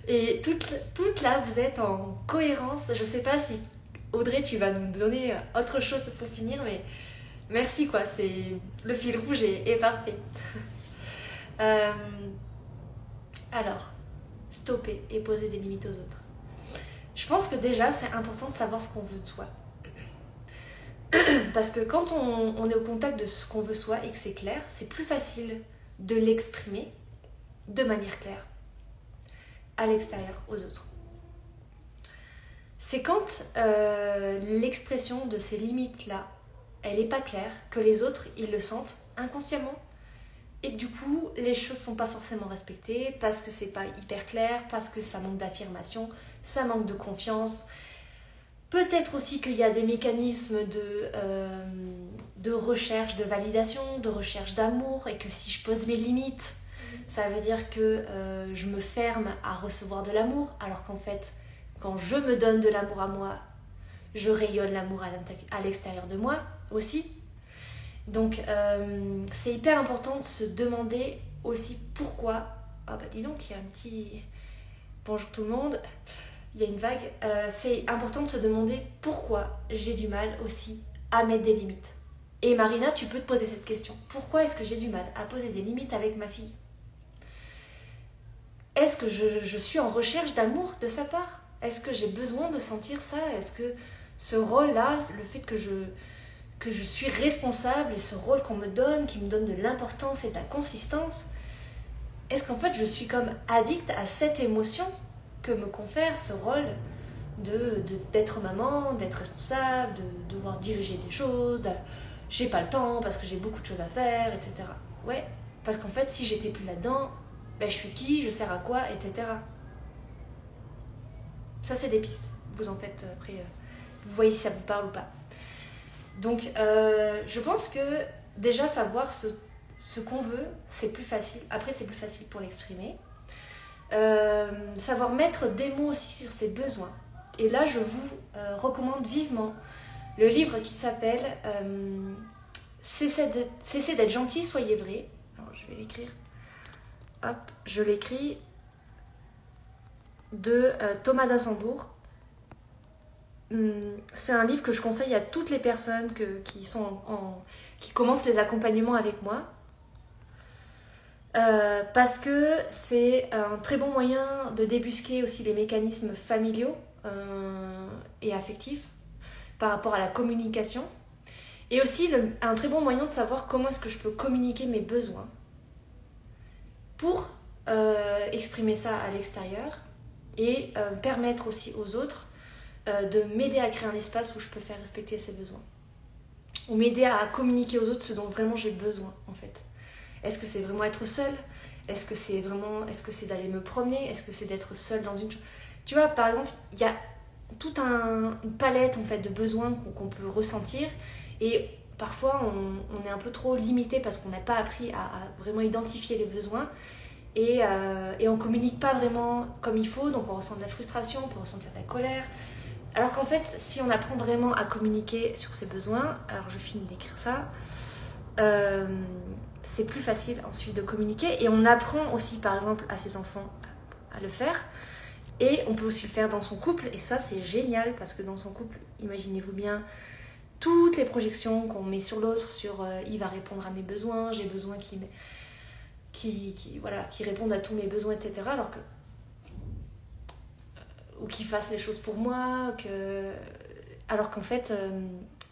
Speaker 1: Et toute là, vous êtes en cohérence. Je sais pas si, Audrey, tu vas nous donner autre chose pour finir, mais merci, quoi. Le fil rouge est parfait. Alors, stopper et poser des limites aux autres. Je pense que déjà, c'est important de savoir ce qu'on veut de soi. Parce que quand on est au contact de ce qu'on veut soi et que c'est clair, c'est plus facile de l'exprimer de manière claire à l'extérieur, aux autres. C'est quand l'expression de ces limites-là, elle n'est pas claire, que les autres, ils le sentent inconsciemment. Et du coup, les choses ne sont pas forcément respectées parce que c'est pas hyper clair, parce que ça manque d'affirmation, ça manque de confiance. Peut-être aussi qu'il y a des mécanismes de recherche de validation, de recherche d'amour, et que si je pose mes limites, ça veut dire que je me ferme à recevoir de l'amour, alors qu'en fait, quand je me donne de l'amour à moi, je rayonne l'amour à l'extérieur de moi aussi. Donc c'est hyper important de se demander aussi pourquoi. Ah bah dis donc, il y a un petit... Bonjour tout le monde, il y a une vague. C'est important de se demander pourquoi j'ai du mal aussi à mettre des limites. Et Marina, tu peux te poser cette question. Pourquoi est-ce que j'ai du mal à poser des limites avec ma fille? Est-ce que je suis en recherche d'amour de sa part? Est-ce que j'ai besoin de sentir ça? Est-ce que ce rôle-là, le fait que je suis responsable et ce rôle qu'on me donne, qui me donne de l'importance et de la consistance, est-ce qu'en fait je suis comme addict à cette émotion que me confère ce rôle d'être maman, d'être responsable, de devoir diriger des choses, j'ai pas le temps parce que j'ai beaucoup de choses à faire, etc. Ouais, parce qu'en fait si j'étais plus là-dedans, ben, je suis qui, je sers à quoi, etc. Ça c'est des pistes, vous en faites après, vous voyez si ça vous parle ou pas. Donc je pense que déjà savoir ce qu'on veut, c'est plus facile. Après c'est plus facile pour l'exprimer. Savoir mettre des mots aussi sur ses besoins. Et là je vous recommande vivement le livre qui s'appelle Cessez d'être gentil, soyez vrai. Alors, je vais l'écrire. Hop, je l'écris. De Thomas d'Assembourg. C'est un livre que je conseille à toutes les personnes qui commencent les accompagnements avec moi. Parce que c'est un très bon moyen de débusquer aussi les mécanismes familiaux et affectifs par rapport à la communication. Et aussi un très bon moyen de savoir comment est-ce que je peux communiquer mes besoins pour exprimer ça à l'extérieur et permettre aussi aux autres de m'aider à créer un espace où je peux faire respecter ses besoins. Ou m'aider à communiquer aux autres ce dont vraiment j'ai besoin en fait. Est-ce que c'est vraiment être seule? Est-ce que c'est d'aller me promener? Est-ce que c'est d'être seule dans une... Tu vois, par exemple, il y a toute une palette en fait, de besoins qu'on peut ressentir et parfois on est un peu trop limité parce qu'on n'a pas appris à vraiment identifier les besoins et on communique pas vraiment comme il faut, donc on ressent de la frustration, on peut ressentir de la colère. Alors qu'en fait, si on apprend vraiment à communiquer sur ses besoins, alors je finis d'écrire ça, c'est plus facile ensuite de communiquer et on apprend aussi par exemple à ses enfants à le faire. Et on peut aussi le faire dans son couple, et ça c'est génial parce que dans son couple, imaginez-vous bien toutes les projections qu'on met sur l'autre, sur il va répondre à mes besoins, j'ai besoin qu'il réponde à tous mes besoins, etc. Alors que, ou qu'il fasse les choses pour moi, alors qu'en fait,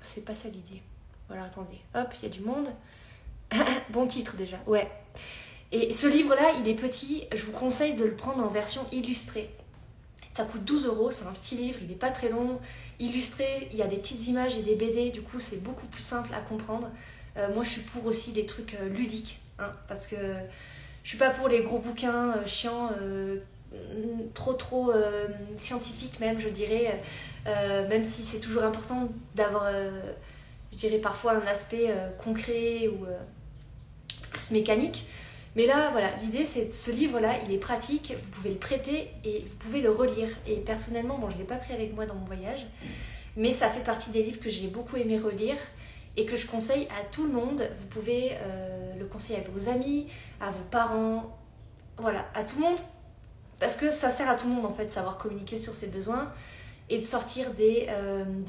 Speaker 1: c'est pas ça l'idée. Voilà, attendez, hop, il y a du monde. Bon titre déjà, ouais. Et ce livre-là, il est petit, je vous conseille de le prendre en version illustrée. Ça coûte 12 €, c'est un petit livre, il n'est pas très long, illustré, il y a des petites images et des BD, du coup c'est beaucoup plus simple à comprendre. Moi je suis pour aussi des trucs ludiques, hein, parce que je suis pas pour les gros bouquins chiants, trop scientifiques même, je dirais, même si c'est toujours important d'avoir, je dirais parfois un aspect concret ou plus mécanique. Mais là, voilà, l'idée c'est ce livre-là, il est pratique, vous pouvez le prêter et vous pouvez le relire. Et personnellement, bon, je ne l'ai pas pris avec moi dans mon voyage, mais ça fait partie des livres que j'ai beaucoup aimé relire et que je conseille à tout le monde. Vous pouvez le conseiller à vos amis, à vos parents, voilà, à tout le monde, parce que ça sert à tout le monde en fait, de savoir communiquer sur ses besoins et de sortir des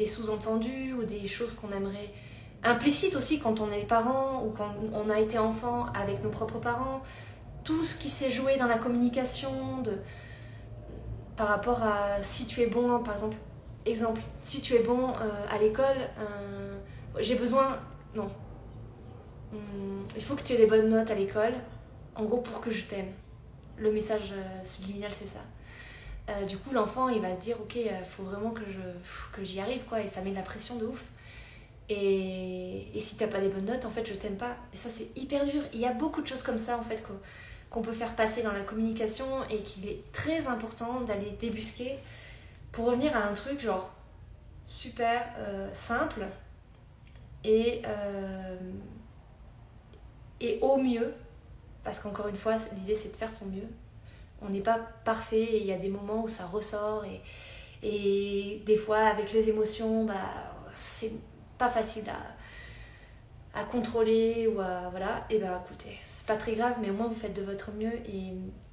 Speaker 1: sous-entendus ou des choses qu'on aimerait... Implicite aussi quand on est parent ou quand on a été enfant avec nos propres parents, tout ce qui s'est joué dans la communication par rapport à si tu es bon, par exemple, si tu es bon à l'école, j'ai besoin, non, il faut que tu aies des bonnes notes à l'école, en gros pour que je t'aime. Le message subliminal c'est ça. Du coup l'enfant il va se dire ok, faut vraiment que j'y arrive quoi, et ça met de la pression de ouf. Et si t'as pas des bonnes notes, en fait, je t'aime pas. Et ça, c'est hyper dur. Il y a beaucoup de choses comme ça, en fait, qu'on peut faire passer dans la communication et qu'il est très important d'aller débusquer pour revenir à un truc, genre, super simple et au mieux. Parce qu'encore une fois, l'idée, c'est de faire son mieux. On n'est pas parfait et il y a des moments où ça ressort et des fois, avec les émotions, bah, c'est pas facile à contrôler ou à voilà, et ben écoutez, c'est pas très grave, mais au moins vous faites de votre mieux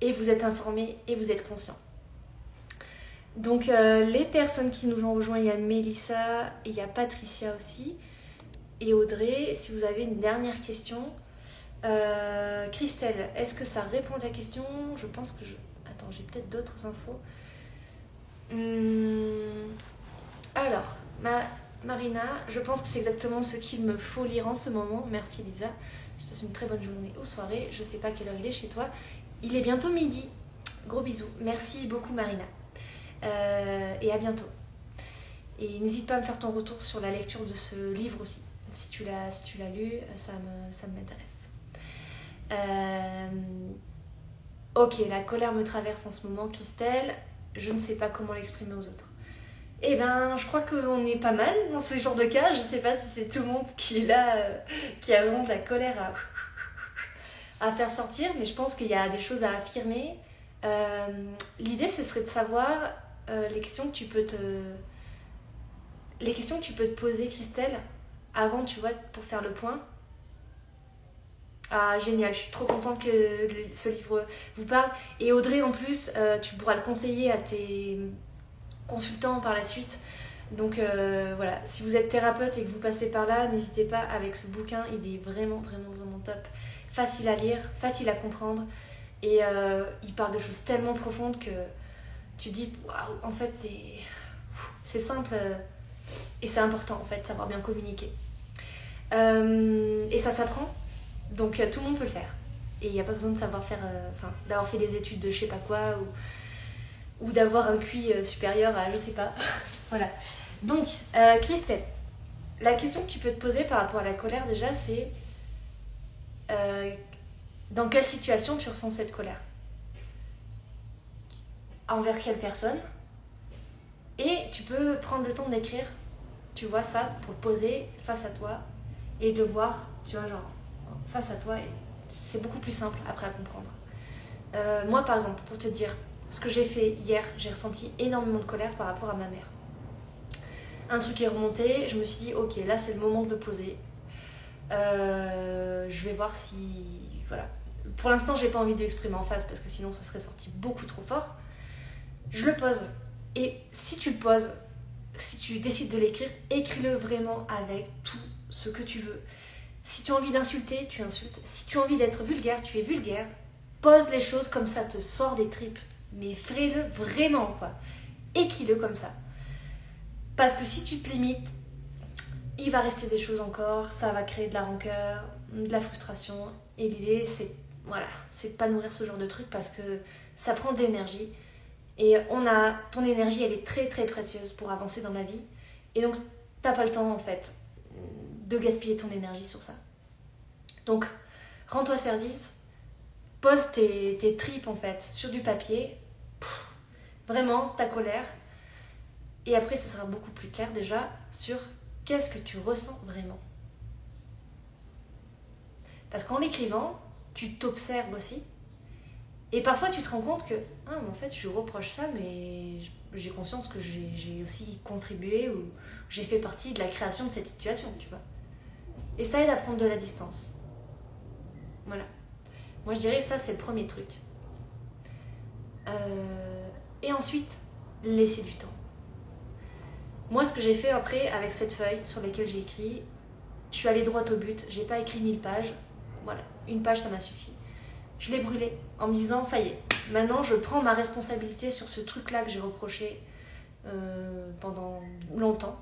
Speaker 1: et vous êtes informés et vous êtes conscients. Donc les personnes qui nous ont rejoints, il y a Mélissa et il y a Patricia aussi et Audrey. Si vous avez une dernière question, Christelle, est-ce que ça répond à ta question? Je pense que attends, j'ai peut-être d'autres infos. Alors, Marina, je pense que c'est exactement ce qu'il me faut lire en ce moment. Merci Lisa. Je te souhaite une très bonne journée ou soirée. Je sais pas quelle heure il est chez toi. Il est bientôt midi. Gros bisous. Merci beaucoup Marina. Et à bientôt. Et n'hésite pas à me faire ton retour sur la lecture de ce livre aussi. Si tu l'as lu, ça m'intéresse. Ok, la colère me traverse en ce moment, Christelle. Je ne sais pas comment l'exprimer aux autres. Eh ben, je crois qu'on est pas mal dans ce genre de cas. Je sais pas si c'est tout le monde qui est là, qui a vraiment de la colère à faire sortir, mais je pense qu'il y a des choses à affirmer. L'idée, ce serait de savoir les questions que tu peux te poser, Christelle, avant, tu vois, pour faire le point. Ah, génial, je suis trop contente que ce livre vous parle. Et Audrey, en plus, tu pourras le conseiller à tes consultants par la suite. Donc voilà, si vous êtes thérapeute et que vous passez par là, n'hésitez pas avec ce bouquin, il est vraiment top. Facile à lire, facile à comprendre. Et il parle de choses tellement profondes que tu dis, waouh, en fait c'est simple et c'est important en fait, savoir bien communiquer. Et ça s'apprend, donc tout le monde peut le faire. Et il n'y a pas besoin de savoir faire, d'avoir fait des études de je sais pas quoi ou d'avoir un QI supérieur à je sais pas. Voilà. Donc, Christelle, la question que tu peux te poser par rapport à la colère déjà, c'est dans quelle situation tu ressens cette colère? Envers quelle personne? Et tu peux prendre le temps d'écrire, tu vois ça, pour le poser face à toi et de le voir, tu vois, genre face à toi. Et c'est beaucoup plus simple après à comprendre. Moi, par exemple, pour te dire, ce que j'ai fait hier, j'ai ressenti énormément de colère par rapport à ma mère. Un truc est remonté, je me suis dit, ok, là c'est le moment de le poser. Je vais voir si... Voilà. Pour l'instant, j'ai pas envie de l'exprimer en face parce que sinon ça serait sorti beaucoup trop fort. Je le pose. Et si tu le poses, si tu décides de l'écrire, écris-le vraiment avec tout ce que tu veux. Si tu as envie d'insulter, tu insultes. Si tu as envie d'être vulgaire, tu es vulgaire. Pose les choses comme ça te sort des tripes. Mais fais-le vraiment, quoi. Écris-le comme ça. Parce que si tu te limites, il va rester des choses encore, ça va créer de la rancœur, de la frustration. Et l'idée, c'est de pas nourrir ce genre de truc parce que ça prend de l'énergie. Et ton énergie, elle est très très précieuse pour avancer dans la vie. Et donc, t'as pas le temps, en fait, de gaspiller ton énergie sur ça. Donc, rends-toi service, pose tes tripes, en fait, sur du papier. Vraiment, ta colère. Et après, ce sera beaucoup plus clair déjà sur qu'est-ce que tu ressens vraiment. Parce qu'en l'écrivant, tu t'observes aussi. Et parfois, tu te rends compte que, mais en fait, je reproche ça, mais j'ai conscience que j'ai aussi contribué ou j'ai fait partie de la création de cette situation, tu vois. Et ça aide à prendre de la distance. Voilà. Moi, je dirais que ça, c'est le premier truc. Et ensuite, laisser du temps. Moi, ce que j'ai fait après, avec cette feuille sur laquelle j'ai écrit, je suis allée droit au but, j'ai pas écrit 1000 pages. Voilà, une page, ça m'a suffi. Je l'ai brûlée en me disant, ça y est, maintenant je prends ma responsabilité sur ce truc-là que j'ai reproché pendant longtemps.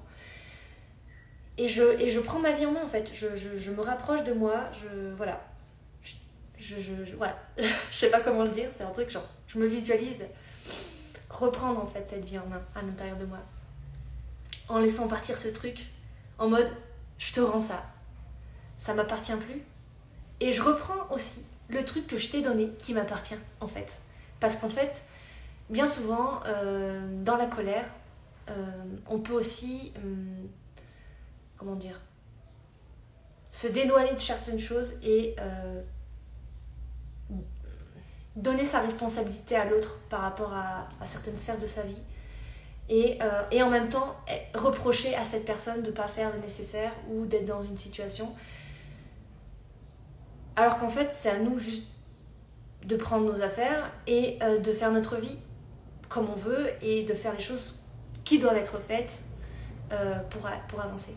Speaker 1: Et je prends ma vie en main, en fait. Je me rapproche de moi, voilà. Voilà. Je sais pas comment le dire, c'est un truc genre, je me visualise reprendre en fait cette vie en main à l'intérieur de moi. En laissant partir ce truc, en mode, je te rends ça. Ça m'appartient plus. Et je reprends aussi le truc que je t'ai donné qui m'appartient, en fait. Parce qu'en fait, bien souvent, dans la colère, on peut aussi, comment dire, se dédouaner de certaines choses et donner sa responsabilité à l'autre par rapport à certaines sphères de sa vie. Et en même temps, reprocher à cette personne de ne pas faire le nécessaire ou d'être dans une situation. Alors qu'en fait, c'est à nous juste de prendre nos affaires et de faire notre vie comme on veut et de faire les choses qui doivent être faites pour avancer.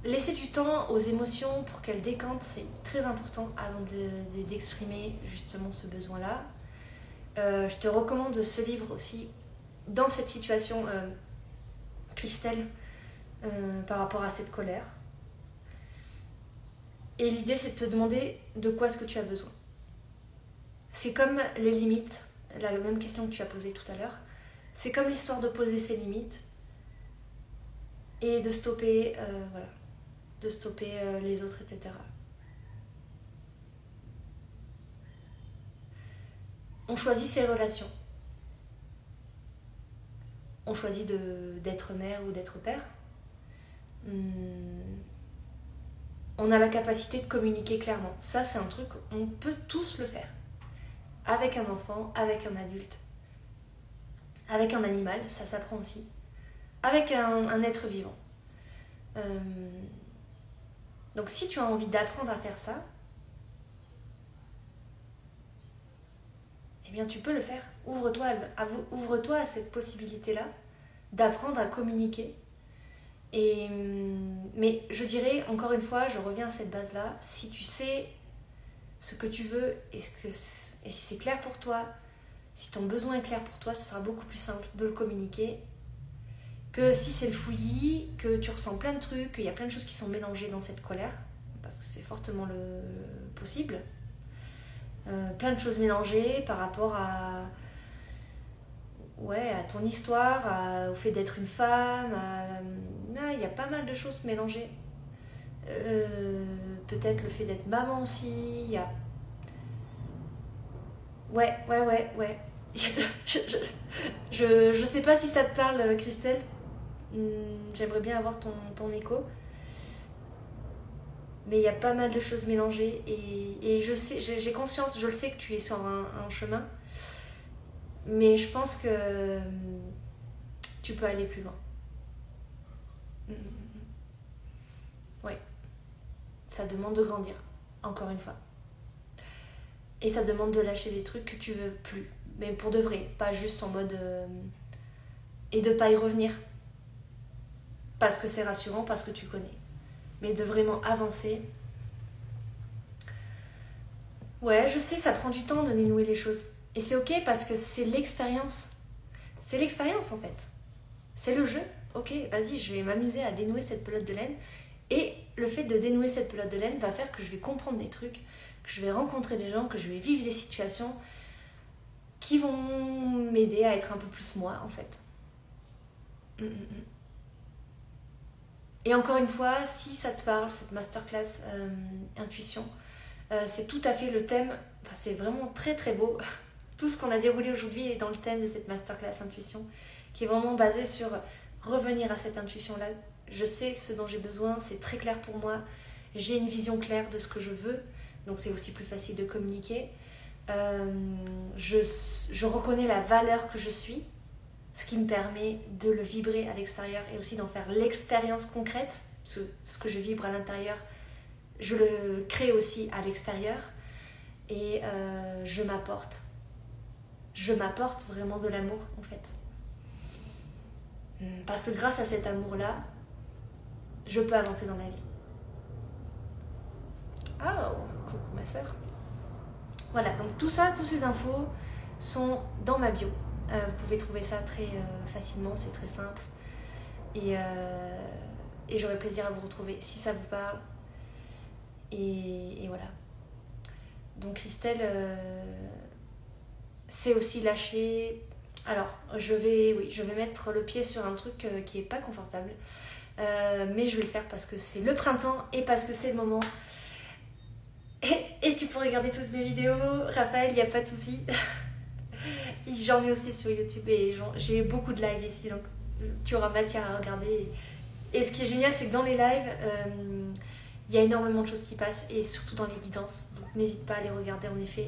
Speaker 1: Laisser du temps aux émotions pour qu'elles décantent, c'est très important avant d'exprimer justement ce besoin-là. Je te recommande ce livre aussi dans cette situation, Christelle, par rapport à cette colère. Et l'idée, c'est de te demander de quoi est-ce que tu as besoin. C'est comme les limites, la même question que tu as posée tout à l'heure. C'est comme l'histoire de poser ses limites et de stopper, voilà, de stopper les autres, etc. On choisit ses relations. On choisit d'être mère ou d'être père. On a la capacité de communiquer clairement. Ça, c'est un truc, on peut tous le faire. Avec un enfant, avec un adulte, avec un animal, ça s'apprend aussi. Avec un être vivant. Donc si tu as envie d'apprendre à faire ça, eh bien tu peux le faire. Ouvre-toi à cette possibilité-là d'apprendre à communiquer. Mais je dirais, encore une fois, je reviens à cette base-là, si tu sais ce que tu veux et si c'est clair pour toi, si ton besoin est clair pour toi, ce sera beaucoup plus simple de le communiquer que si c'est le fouillis, que tu ressens plein de trucs, qu'il y a plein de choses qui sont mélangées dans cette colère, parce que c'est fortement possible. Plein de choses mélangées par rapport à ton histoire, au fait d'être une femme. Il y a pas mal de choses mélangées. Peut-être le fait d'être maman aussi. Ouais. Je sais pas si ça te parle, Christelle. J'aimerais bien avoir ton écho. mais il y a pas mal de choses mélangées et je sais, j'ai conscience, je le sais que tu es sur un chemin, mais je pense que tu peux aller plus loin. Ouais, ça demande de grandir, encore une fois. Et ça demande de lâcher des trucs que tu veux plus, mais pour de vrai, pas juste en mode... et de pas y revenir. Parce que c'est rassurant, parce que tu connais. Mais de vraiment avancer. Ouais, je sais, ça prend du temps de dénouer les choses. Et c'est ok parce que c'est l'expérience. C'est l'expérience en fait. C'est le jeu. Ok, vas-y, je vais m'amuser à dénouer cette pelote de laine. Et le fait de dénouer cette pelote de laine va faire que je vais comprendre des trucs, que je vais rencontrer des gens, que je vais vivre des situations qui vont m'aider à être un peu plus moi en fait. Et encore une fois, si ça te parle, cette masterclass intuition, c'est tout à fait le thème, enfin, c'est vraiment très très beau. Tout ce qu'on a déroulé aujourd'hui est dans le thème de cette masterclass intuition, qui est vraiment basé sur revenir à cette intuition-là. Je sais ce dont j'ai besoin, c'est très clair pour moi, j'ai une vision claire de ce que je veux, donc c'est aussi plus facile de communiquer. Je reconnais la valeur que je suis, ce qui me permet de le vibrer à l'extérieur et aussi d'en faire l'expérience concrète. Ce que je vibre à l'intérieur, je le crée aussi à l'extérieur. Et je m'apporte. Je m'apporte vraiment de l'amour, en fait. Parce que grâce à cet amour-là, je peux avancer dans la vie. Oh, coucou ma sœur. Voilà, donc tout ça, toutes ces infos sont dans ma bio. Vous pouvez trouver ça très facilement, c'est très simple. Et j'aurai plaisir à vous retrouver si ça vous parle. Et voilà. Donc Christelle, c'est aussi lâcher. Alors, je vais mettre le pied sur un truc qui est pas confortable. Mais je vais le faire parce que c'est le printemps et parce que c'est le moment. Et tu peux regarder toutes mes vidéos, Raphaël, il n'y a pas de souci. J'en ai aussi sur YouTube et j'ai beaucoup de lives ici, donc tu auras matière à regarder. Et ce qui est génial, c'est que dans les lives, il y a énormément de choses qui passent et surtout dans les guidances. Donc n'hésite pas à les regarder en effet.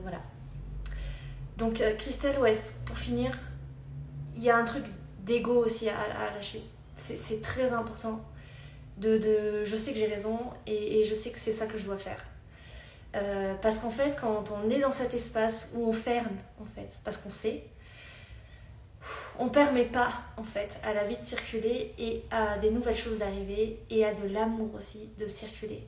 Speaker 1: Voilà. Donc Christelle, ouais, pour finir, il y a un truc d'ego aussi à lâcher. C'est très important. Je sais que j'ai raison et je sais que c'est ça que je dois faire. Parce qu'en fait, quand on est dans cet espace où on ferme, en fait, parce qu'on sait, on permet pas, en fait, à la vie de circuler et à des nouvelles choses d'arriver et à de l'amour aussi de circuler.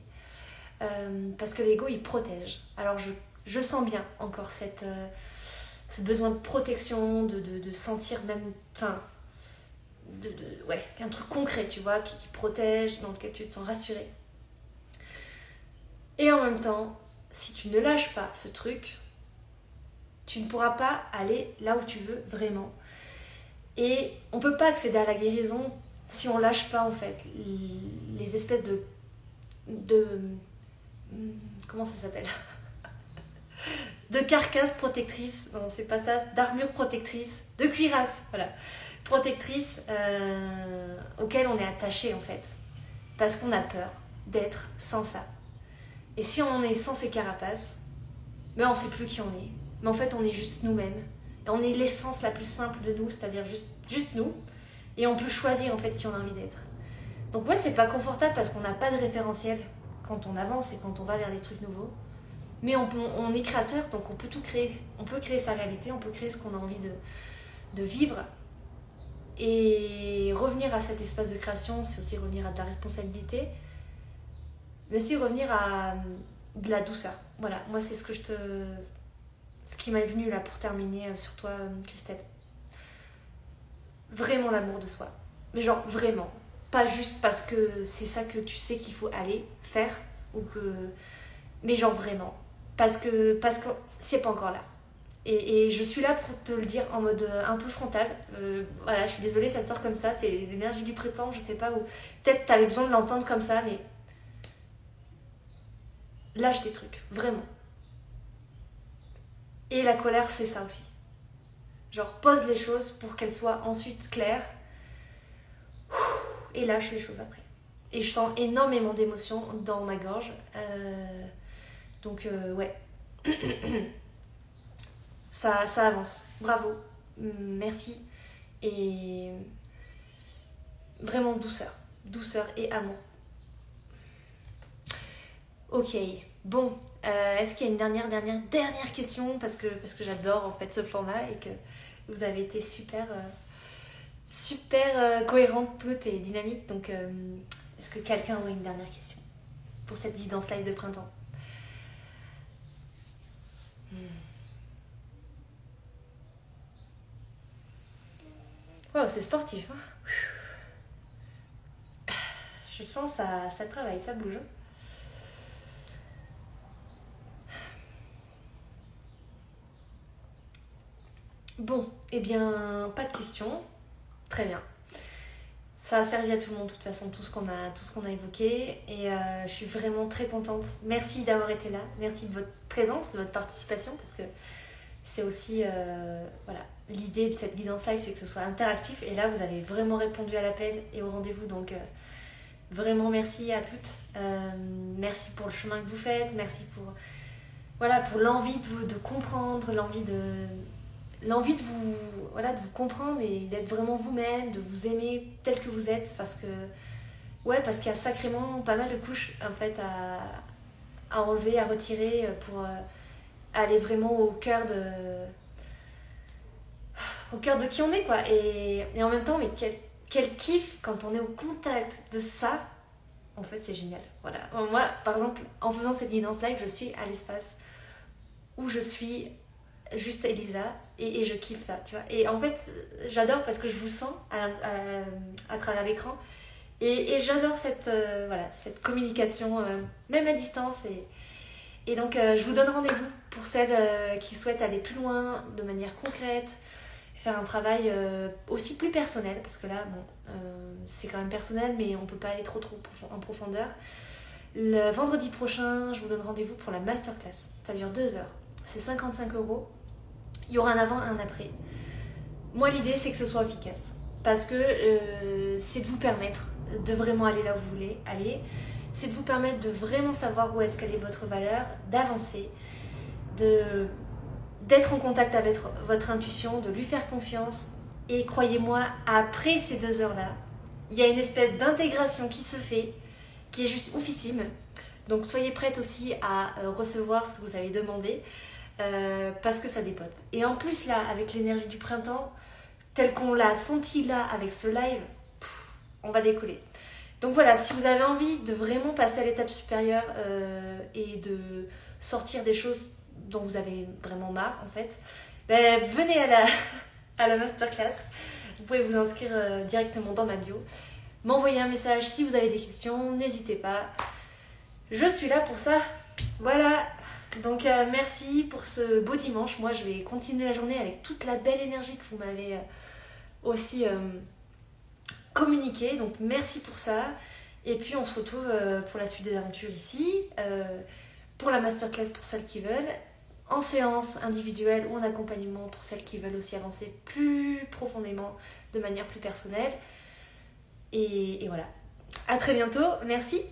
Speaker 1: Parce que l'ego, il protège. Alors, je sens bien encore ce besoin de protection, de sentir même, enfin, ouais, un truc concret, tu vois, qui protège, dans lequel tu te sens rassuré. Et en même temps, si tu ne lâches pas ce truc, tu ne pourras pas aller là où tu veux vraiment. Et on ne peut pas accéder à la guérison si on ne lâche pas en fait les espèces de comment ça s'appelle, de carcasses protectrices, non c'est pas ça, d'armure protectrice, de cuirasse, voilà, protectrice auxquelles on est attaché en fait, parce qu'on a peur d'être sans ça. Et si on est sans ces carapaces, ben on ne sait plus qui on est. Mais en fait, on est juste nous-mêmes. Et on est l'essence la plus simple de nous, c'est-à-dire juste nous. Et on peut choisir en fait qui on a envie d'être. Donc ouais, c'est pas confortable parce qu'on n'a pas de référentiel quand on avance et quand on va vers des trucs nouveaux. Mais on est créateur, donc on peut tout créer. On peut créer sa réalité, on peut créer ce qu'on a envie de vivre. Et revenir à cet espace de création, c'est aussi revenir à de la responsabilité. Mais aussi revenir à de la douceur. Voilà, moi c'est ce qui m'est venu là pour terminer sur toi, Christelle. Vraiment l'amour de soi. Mais genre vraiment. Pas juste parce que c'est ça que tu sais qu'il faut aller faire. Mais genre vraiment. Parce que c'est pas encore là. Et je suis là pour te le dire en mode un peu frontal. Voilà, je suis désolée, ça sort comme ça. C'est l'énergie du printemps, je sais pas où. Peut-être t'avais besoin de l'entendre comme ça, mais... lâche des trucs, vraiment. Et la colère, c'est ça aussi. Genre, pose les choses pour qu'elles soient ensuite claires. Et lâche les choses après. Et je sens énormément d'émotions dans ma gorge. Donc ouais, ça avance. Bravo, merci. Et vraiment douceur et amour. Ok, bon, est-ce qu'il y a une dernière question parce que j'adore en fait ce format et que vous avez été super cohérentes toutes et dynamiques. Donc est-ce que quelqu'un aurait une dernière question pour cette guidance live de printemps? Wow, c'est sportif, hein. Je sens ça travaille, ça bouge. Bon, eh bien, pas de questions. Très bien. Ça a servi à tout le monde, de toute façon, tout ce qu'on a évoqué. Et je suis vraiment très contente. Merci d'avoir été là. Merci de votre présence, de votre participation, parce que c'est aussi voilà, l'idée de cette guidance live, c'est que ce soit interactif. Et là, vous avez vraiment répondu à l'appel et au rendez-vous. Donc, vraiment merci à toutes. Merci pour le chemin que vous faites. Merci pour l'envie de comprendre, l'envie de vous comprendre et d'être vraiment vous-même, de vous aimer tel que vous êtes, parce qu'il y a sacrément pas mal de couches en fait à enlever, à retirer pour aller vraiment au cœur de qui on est, quoi. Et en même temps, mais quel kiff quand on est au contact de ça. En fait, c'est génial. Voilà. Moi, par exemple, en faisant cette guidance live, je suis à l'espace où je suis juste Elisa et je kiffe ça, tu vois. Et en fait, j'adore parce que je vous sens à travers l'écran et j'adore cette communication, même à distance. Et donc, je vous donne rendez-vous pour celles qui souhaitent aller plus loin, de manière concrète, faire un travail aussi plus personnel, parce que là, c'est quand même personnel, mais on peut pas aller trop en profondeur. Le vendredi prochain, je vous donne rendez-vous pour la masterclass. Ça dure 2 heures. C'est 55 €. Il y aura un avant et un après. Moi, l'idée, c'est que ce soit efficace. Parce que c'est de vous permettre de vraiment aller là où vous voulez aller. C'est de vous permettre de vraiment savoir où est-ce qu'elle est votre valeur, d'avancer, d'être en contact avec votre intuition, de lui faire confiance. Et croyez-moi, après ces 2 heures-là, il y a une espèce d'intégration qui se fait, qui est juste oufissime. Donc soyez prête aussi à recevoir ce que vous avez demandé, parce que ça dépote. Et en plus là, avec l'énergie du printemps, telle qu'on l'a senti là avec ce live, on va décoller. Donc voilà, si vous avez envie de vraiment passer à l'étape supérieure et de sortir des choses dont vous avez vraiment marre en fait, venez à la masterclass. Vous pouvez vous inscrire directement dans ma bio. M'envoyer un message si vous avez des questions, n'hésitez pas. Je suis là pour ça. Voilà. Donc merci pour ce beau dimanche. Moi je vais continuer la journée avec toute la belle énergie que vous m'avez aussi communiquée. Donc merci pour ça. Et puis on se retrouve pour la suite des aventures ici. Pour la masterclass pour celles qui veulent. En séance individuelle ou en accompagnement pour celles qui veulent aussi avancer plus profondément, de manière plus personnelle. Et voilà. À très bientôt. Merci.